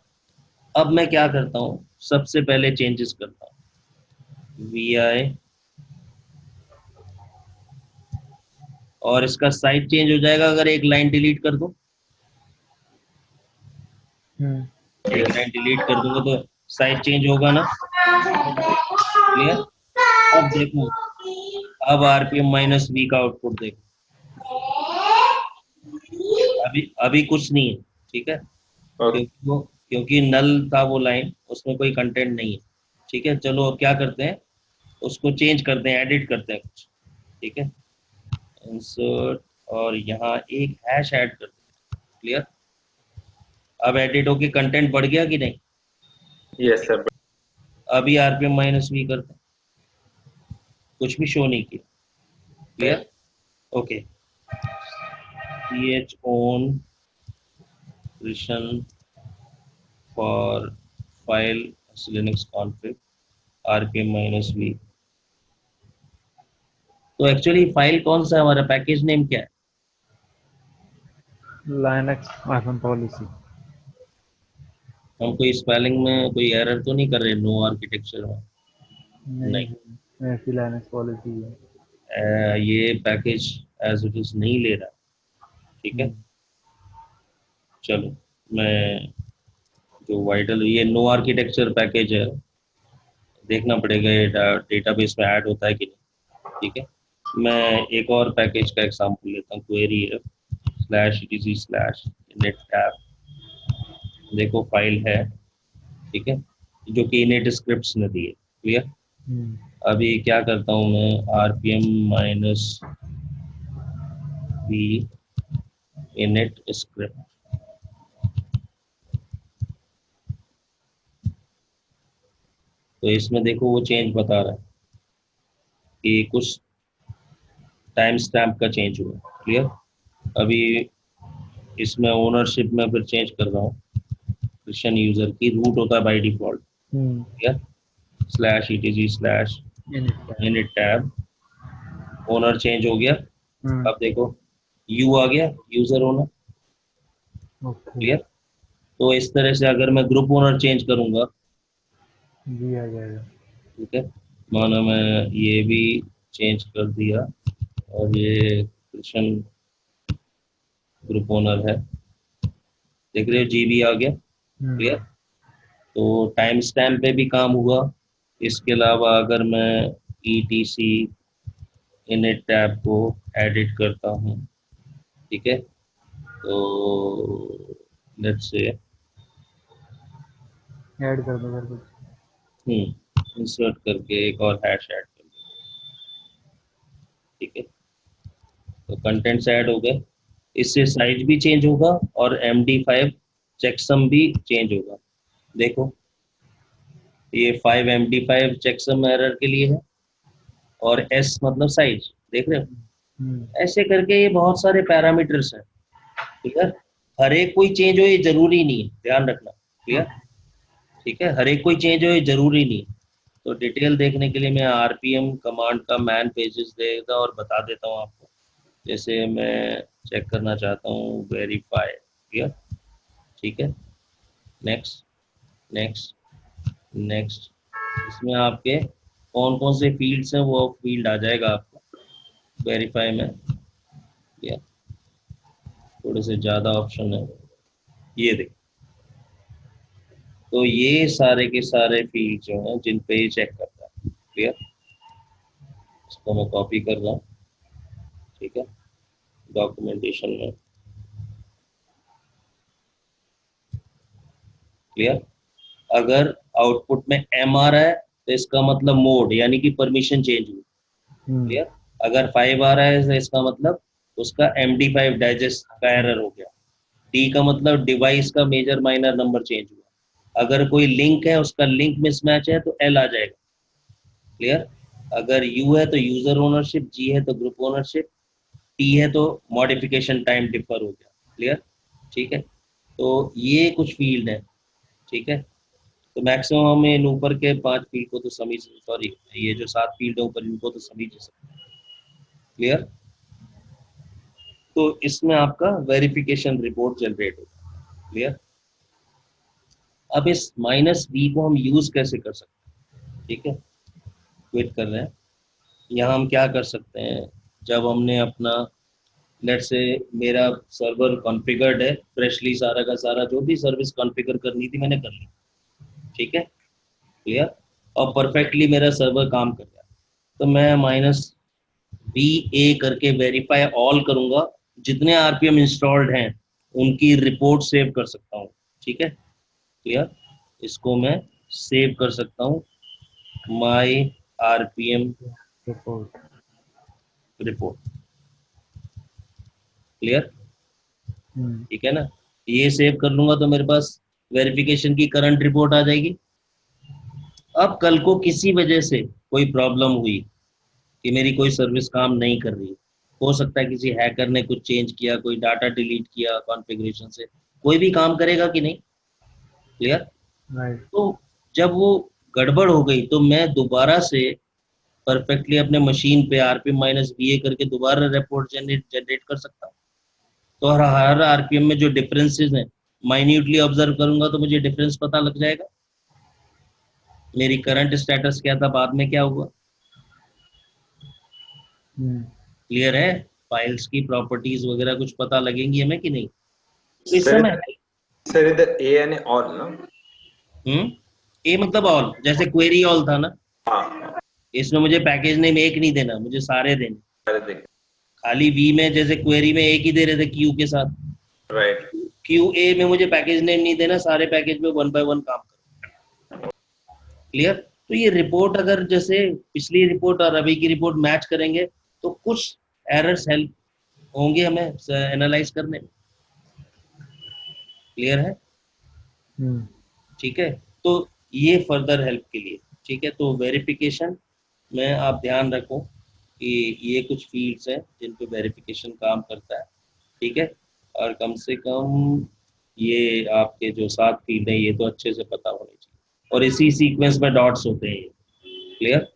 अब मैं क्या करता हूँ, सबसे पहले चेंजेस करता हूँ vi, और इसका साइज चेंज हो जाएगा अगर एक लाइन डिलीट कर दूं। एक लाइन डिलीट कर दूंगा तो साइज चेंज होगा ना। क्लियर। अब देखो, अब RPM-V का आउटपुट देखो, अभी अभी कुछ नहीं है। ठीक है। क्योंकि नल था वो लाइन, उसमें कोई कंटेंट नहीं है। ठीक है। चलो अब क्या करते हैं, उसको चेंज करते हैं, एडिट करते हैं कुछ। ठीक है। इंसर्ट, और यहाँ एक हैश ऐड करते हैं। क्लियर। अब एडिट होके कंटेंट बढ़ गया कि नहीं? Yes sir. अभी आरपीएम माइनस वी करते हैं, कुछ भी शो नहीं किया। Clear? Okay, ch own Krishna for file linux config rpm minus V. तो एक्चुअली फाइल कौन सा है हमारा, पैकेज नेम क्या है? Linux hyphen policy। हम कोई स्पेलिंग में कोई एरर तो नहीं कर रहे नो आर्किटेक्चर में? नहीं, नहीं, ऐसी Linux पॉलिसी है। ये पैकेज एज इट इज नहीं ले रहा। ठीक है, चलो मैं जो वाइटल ये नो आर्किटेक्चर पैकेज है, देखना पड़ेगा ये डेटाबेस में ऐड होता है कि नहीं। ठीक है, मैं एक और पैकेज का एग्जांपल लेता हूँ, क्वेरी है /etc/init देखो फाइल है, ठीक है, जो कि इनिट स्क्रिप्ट्स ने दी है। क्लियर? अभी क्या करता हूँ मैं, rpm minus V init script, तो इसमें देखो वो चेंज बता रहा है कि कुछ टाइम स्टैम्प का चेंज हुआ। क्लियर? अभी इसमें ओनरशिप में फिर चेंज कर रहा हूँ, कृष्ण यूजर की रूट होता है by default. Clear? /etc/init tab, owner change हो गया। अब देखो यू आ गया, यूजर ओनर। Okay, clear? तो इस तरह से अगर मैं ग्रुप ओनर चेंज करूंगा, जी आ जाएगा। ठीक है, मानो मैं ये भी चेंज कर दिया और ये कृष्ण ग्रुप ओनर है, देख रहे हो जी भी आ गया। क्लियर? तो टाइम स्टैम्प पे भी काम हुआ। इसके अलावा अगर मैं ETC इनिट टैब को एडिट करता हूँ, ठीक है, तो लेट्स से ऐड कर दो सर कुछ। इंसर्ट करके एक और हैश ऐड कर दो। ठीक है, तो कंटेंट्स ऐड हो गए, इससे साइज भी चेंज होगा और MD5 चेकसम भी चेंज होगा। देखो ये 5 MD5 चेकसम एरर के लिए है और S मतलब साइज, देख रहे हो? ऐसे करके ये बहुत सारे पैरामीटर्स हैं। ठीक है, हर एक कोई चेंज हो ये जरूरी नहीं है, ध्यान रखना। क्लियर? ठीक है, हर एक कोई चेंज हो ये जरूरी नहीं है। तो डिटेल देखने के लिए मैं RPM कमांड का मैन पेजेस देता और बता देता हूँ आपको। जैसे मैं चेक करना चाहता हूँ वेरीफाई। क्लियर? ठीक है, नेक्स्ट नेक्स्ट नेक्स्ट, इसमें आपके कौन कौन से फील्ड्स हैं वो फील्ड आ जाएगा आपको वेरीफाई में। या थोड़े से ज़्यादा ऑप्शन है, ये देख, तो ये सारे के सारे फील्ड जो हैं जिन पे ये चेक करता है। क्लियर? इसको मैं कॉपी कर रहा हूँ, ठीक है, डॉक्यूमेंटेशन में। क्लियर? अगर आउटपुट में M आ रहा है तो इसका मतलब मोड यानी कि परमिशन चेंज हुई। क्लियर? अगर 5 आ रहा है तो इसका मतलब उसका MD5 डाइजेस्ट का एरर हो गया। D का मतलब डिवाइस का मेजर माइनर नंबर चेंज हुआ। अगर कोई लिंक है उसका लिंक मिसमैच है तो L आ जाएगा। क्लियर? अगर U है तो यूजर ओनरशिप, G है तो ग्रुप ओनरशिप, T है तो मॉडिफिकेशन टाइम डिफर हो गया। क्लियर? ठीक है, तो ये कुछ फील्ड है। ठीक है, तो मैक्सिमम हम इन ऊपर के 5 फील्ड को तो समझ, सॉरी ये जो 7 फील्ड है ऊपर इनको तो समझ ही सकते। क्लियर? तो इसमें आपका वेरिफिकेशन रिपोर्ट जनरेट होगा। क्लियर? अब इस -v को हम यूज कैसे कर सकते हैं? ठीक है, क्विट कर रहे हैं। यहाँ हम क्या कर सकते हैं, जब हमने अपना लेट से मेरा सर्वर कॉन्फ़िगर्ड है फ्रेशली, सारा का सारा जो भी सर्विस कॉन्फ़िगर करनी थी मैंने कर ली। ठीक है, क्लियर, और परफेक्टली मेरा सर्वर काम कर रहा है, तो मैं -va करके वेरीफाई ऑल करूंगा, जितने RPM इंस्टॉल्ड हैं उनकी रिपोर्ट सेव कर सकता हूँ। ठीक है, क्लियर, इसको मैं सेव कर सकता हूँ माई RPM रिपोर्ट। क्लियर? ठीक है ना, ये सेव कर लूंगा तो मेरे पास वेरिफिकेशन की करंट रिपोर्ट आ जाएगी। अब कल को किसी वजह से कोई प्रॉब्लम हुई कि मेरी कोई सर्विस काम नहीं कर रही, हो सकता है किसी हैकर ने कुछ चेंज किया, कोई डाटा डिलीट किया कॉन्फ़िगरेशन से, कोई भी काम करेगा कि नहीं? क्लियर? राइट। तो जब वो गड़बड़ हो गई तो मैं दोबारा से परफेक्टली अपने मशीन पे आरपीएम माइनस बीए करके दोबारा रिपोर्ट जनरेट कर सकता हूँ। तो हर आरपीएम में जो डिफरेंसेस हैं माइन्यूटली ऑब्जर्व करूंगा तो मुझे डिफरेंस पता लग जाएगा, मेरी करंट स्टेटस क्या था, बाद में क्या हुआ। क्लियर है? फाइल्स की प्रॉपर्टीज वगैरह कुछ पता लगेंगी हमें कि नहीं? तो इस समय सर इधर ए यानी ऑल ना? ए मतलब ऑल, जैसे क्वेरी ऑल था ना, हाँ इसमें मुझे पैकेज नेम एक नहीं देना, मुझे सारे देने। अरे देख खाली वी में जैसे क्वेरी में एक ही दे रहे थे क्यू के साथ, राइट क्यू ए में मुझे पैकेज नेम नहीं देना, सारे पैकेज में 1 बाय 1 काम करो। क्लियर? तो ये रिपोर्ट अगर जैसे पिछली रिपोर्ट और अभी की रिपोर्ट मैच करेंगे तो कुछ एरर्स हेल्प होंगे हमें एनालाइज करने में। क्लियर है? ठीक है, तो ये फर्दर हेल्प के लिए। ठीक है, तो वेरिफिकेशन में आप ध्यान रखो कि ये कुछ फील्ड्स हैं जिन पे वेरिफिकेशन काम करता है। ठीक है, और कम से कम ये आपके जो 7 फील्ड है ये तो अच्छे से पता होने चाहिए, और इसी सीक्वेंस में डॉट्स होते हैं। क्लियर?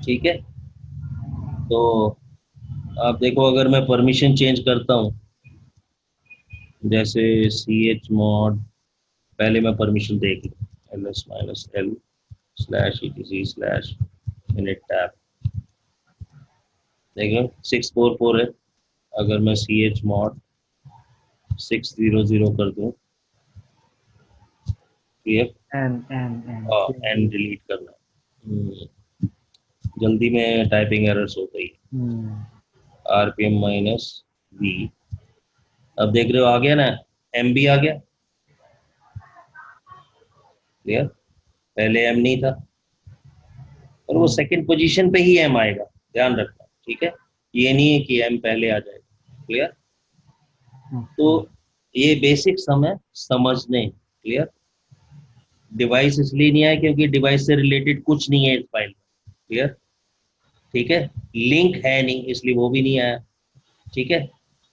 ठीक है, तो आप देखो अगर मैं परमिशन चेंज करता हूँ, जैसे chmod, पहले मैं परमिशन देख लूँ, ls-l /etc/init tab, देखो 644 है। अगर मैं chmod 600 कर दूं, क्लियर, एन डिलीट करना, जल्दी में टाइपिंग एरर्स हो गई। आरपीएम माइनस वी, अब देख रहे हो आ गया ना, एम भी आ गया। क्लियर? पहले एम नहीं था, और वो सेकंड पोजीशन पे ही एम आएगा, ध्यान रखना। ठीक है, ये नहीं है कि एम पहले आ जाएगा। क्लियर? तो ये बेसिक समय समझने। क्लियर? डिवाइस इसलिए नहीं आया क्योंकि डिवाइस से रिलेटेड कुछ नहीं है इस फाइल में। क्लियर? ठीक है, लिंक है नहीं इसलिए वो भी नहीं आया। ठीक है,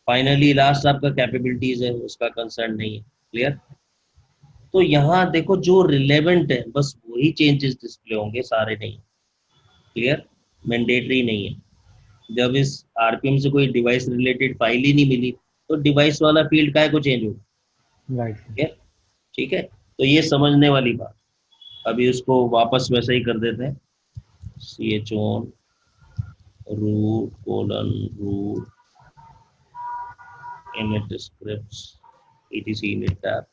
फाइनली लास्ट आपका कैपेबिलिटीज है, उसका कंसर्न नहीं है। क्लियर? तो यहाँ देखो जो रिलेवेंट है बस वही चेंजेस डिस्प्ले होंगे, सारे नहीं। क्लियर? मैंडेटरी नहीं है। जब इस आरपीएम से कोई डिवाइस रिलेटेड फाइल ही नहीं मिली तो डिवाइस वाला फील्ड काय को चेंज होगा? राइट। ठीक है, तो ये समझने वाली बात। अभी उसको वापस वैसे ही कर देते हैं, chon root : init scripts etc init tab,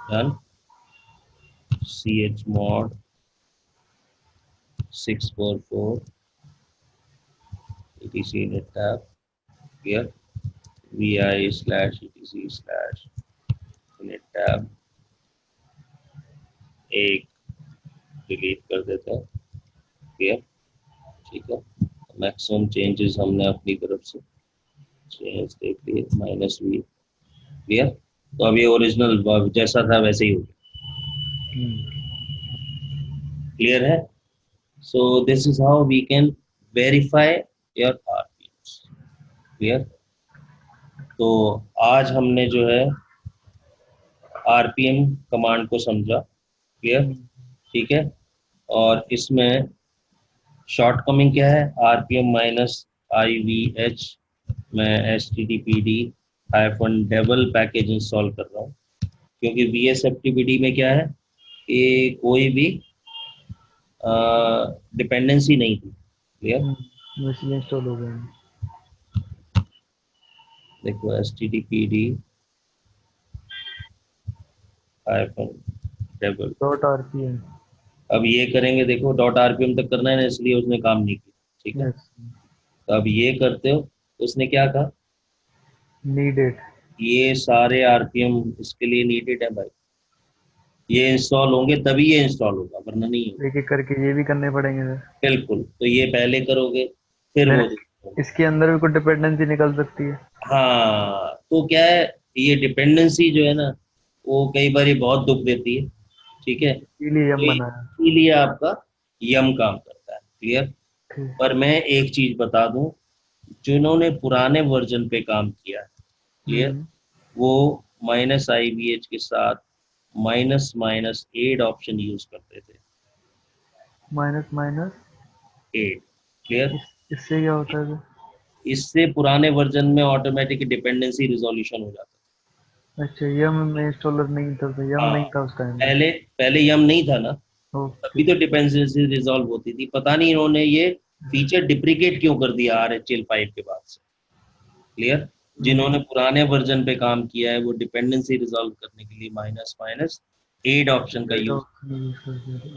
done. chmod 644 etc init tab, here vi/etc/init tab, एक डिलीट कर देते हैं। क्लियर? ठीक है, मैक्सिमम चेंजेस हमने अपनी तरफ से चेंज देख लिए, -v। क्लियर? तो अब ये ओरिजिनल जैसा था वैसे ही हो गया। क्लियर है? So this is how we can verify your RPMs. Clear? तो आज हमने जो है आरपीएम कमांड को समझा। क्लियर? ठीक है, और इसमें शॉर्टकमिंग क्या है, आरपीएम माइनस IVH, मैं stdpd-devel पैकेज इंस्टॉल कर रहा हूँ, क्योंकि VSFTPD में क्या है कि कोई भी डिपेंडेंसी नहीं थी। क्लियर? इंस्टॉल हो गया। देखो stdpd-devel .rpm, अब ये करेंगे, देखो .rpm तक करना है ना, इसलिए उसने काम नहीं किया। ठीक है, तो अब ये करते हो, उसने क्या कहा, नीडेड, ये सारे आरपीएम इसके लिए नीडेड है भाई, ये इंस्टॉल होंगे तभी ये इंस्टॉल होगा, वरना नहीं होगा। एक एक करके ये भी करने पड़ेंगे सर। बिल्कुल, तो ये पहले करोगे फिर वो इसके अंदर भी कोई डिपेंडेंसी निकल सकती है। हाँ, तो क्या है, ये डिपेंडेंसी जो है ना वो कई बार बहुत दुख देती है। ठीक है, इसीलिए तो यम बनाया। इसीलिए आपका यम काम करता है। क्लियर? ठीक। पर मैं एक चीज बता दूं, जिन्होंने पुराने वर्जन पे काम किया है, क्लियर, हम्म, वो -IVH के साथ minus minus add option use करते थे। Minus minus add, clear? इससे क्या होता है? इससे पुराने वर्जन में ऑटोमेटिक डिपेंडेंसी रिजोल्यूशन हो जाता अच्छा, यम में इंस्टॉलर नहीं था, तो है। यम हाँ, नहीं था उस टाइम पे। पहले पहले यम नहीं था ना, ओके। तभी तो डिपेंडेंसी रिजॉल्व होती थी। पता नहीं इन्होंने ये फीचर डिप्रिकेट क्यों कर दिया RHEL 5 के बाद से। क्लियर? जिन्होंने पुराने वर्जन पे काम किया है वो डिपेंडेंसी रिजॉल्व करने के लिए माइनस माइनस एड ऑप्शन का यूज।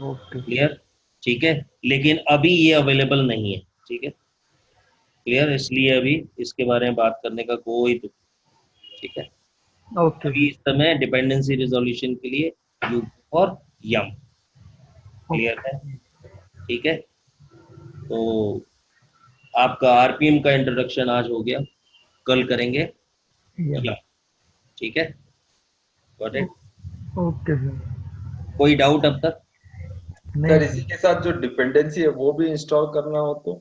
ओके। क्लियर? ठीक है, लेकिन अभी ये अवेलेबल नहीं है। ठीक है, क्लियर? इसलिए अभी इसके बारे में बात करने का कोई तो, ठीक है, ओके। अभी इस समय डिपेंडेंसी रिजोल्यूशन के लिए यू और यम। Clear okay. है? ठीक है, तो आपका RPM का इंट्रोडक्शन आज हो गया, कल करेंगे यम। यम। ठीक है, गॉट इट? Okay sir. कोई डाउट अब तक? नहीं सर इसी सर। के साथ जो डिपेंडेंसी है वो भी इंस्टॉल करना हो तो?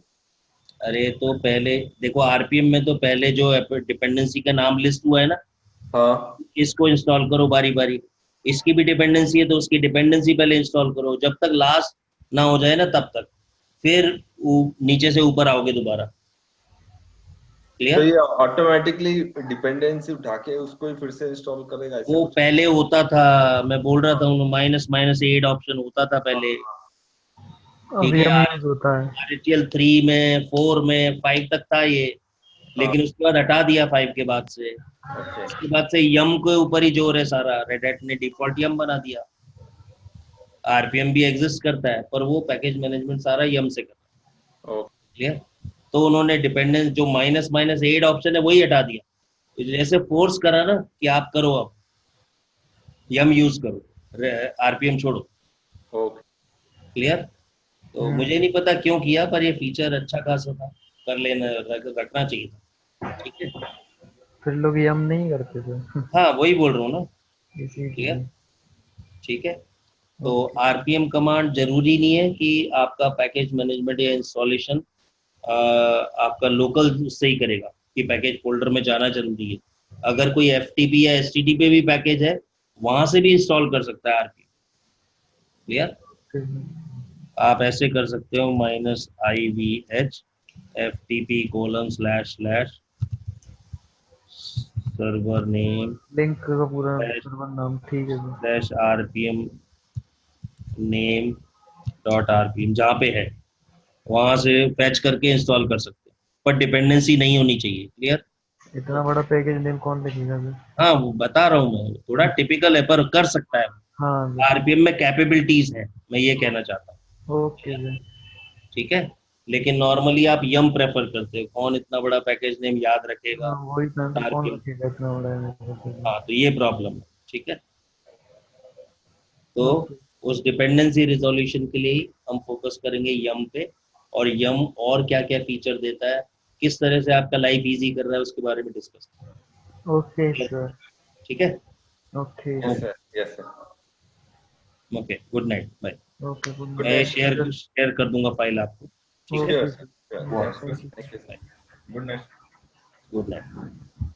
अरे तो पहले देखो, RPM में तो पहले जो डिपेंडेंसी का नाम लिस्ट हुआ है ना, हाँ। इसको इंस्टॉल करो बारी बारी। इसकी भी डिपेंडेंसी है तो उसकी डिपेंडेंसी पहले इंस्टॉल करो, जब तक लास्ट ना हो जाए ना तब तक, फिर नीचे से ऊपर आओगे दोबारा। तो क्लियर? ये ऑटोमेटिकली डिपेंडेंसी उठा के उसको ही फिर से इंस्टॉल करेगा, ऐसा वो कुछ? पहले होता था, मैं बोल रहा था, माइनस माइनस एड ऑप्शन होता था हाँ पहले। हाँ। ठीक अब है, यम यूज होता है। RHEL 3 में, 4 में, 5 तक था ये, हाँ। लेकिन उसके बाद हटा दिया 5 के बाद से। ओके। उसके बाद से यम के ऊपर ही जोर है सारा, रेड हैट ने डिफॉल्ट यम बना दिया। RPM भी एग्जिस्ट करता है पर वो पैकेज मैनेजमेंट सारा यम से करता है। ओके। क्लियर? तो उन्होंने डिपेंडेंस जो माइनस माइनस एड ऑप्शन है वही हटा दिया, तो जैसे फोर्स करा ना कि आप करो, अब यम यूज करो, RPM छोड़ो। ओके। क्लियर? तो मुझे नहीं पता क्यों किया, पर ये फीचर अच्छा खासा था, कर लेना, रखना चाहिए था। ठीक है, फिर लोग यम नहीं करते थे। हाँ वही बोल रहा हूँ ना। क्लियर? इसीलिए। ठीक है, तो ओके। RPM कमांड जरूरी नहीं है कि आपका पैकेज मैनेजमेंट या इंस्टॉलेशन आपका लोकल उससे ही करेगा, कि पैकेज फोल्डर में जाना जरूरी है। अगर कोई FTP या STP पे भी पैकेज है, वहां से भी इंस्टॉल कर सकता है RPM। क्लियर? आप ऐसे कर सकते हो -IVH FTP:// server name link का पूरा सर्वर नाम, ठीक है सर। /RPM name.RPM जहाँ पे है वहां से फैच करके इंस्टॉल कर सकते हैं, पर डिपेंडेंसी नहीं होनी चाहिए। क्लियर? इतना बड़ा पैकेज नेम कौन लिखेगा सर? हाँ वो बता रहा हूँ मैं, थोड़ा टिपिकल है पर कर सकता है। हाँ सर। RPM में कैपेबिलिटीज है, मैं ये कहना चाहता ओके हूँ। सर। ठीक है, लेकिन नॉर्मली आप यम प्रेफर करते हो, कौन इतना बड़ा पैकेज नेम याद रखेगा हाँ वही था, कौन RPM। रखेगा इतना बड़ा है। हाँ तो ये प्रॉब्लम है। ठीक है, तो ओके। उस डिपेंडेंसी रिजोल्यूशन के लिए ही हम फोकस करेंगे यम पे, और यम और क्या क्या फीचर देता है, किस तरह से आपका लाइफ इजी कर रहा है, उसके बारे में डिस्कस ओके करेंगे। सर। ठीक है, okay. Yes sir, yes sir. Okay, good night, bye. Okay good good मैं नाइट। शेयर शेयर कर दूंगा फाइल आपको। ठीक है, okay sure sir. Sir, thank you. Thank you. Good night. Good night.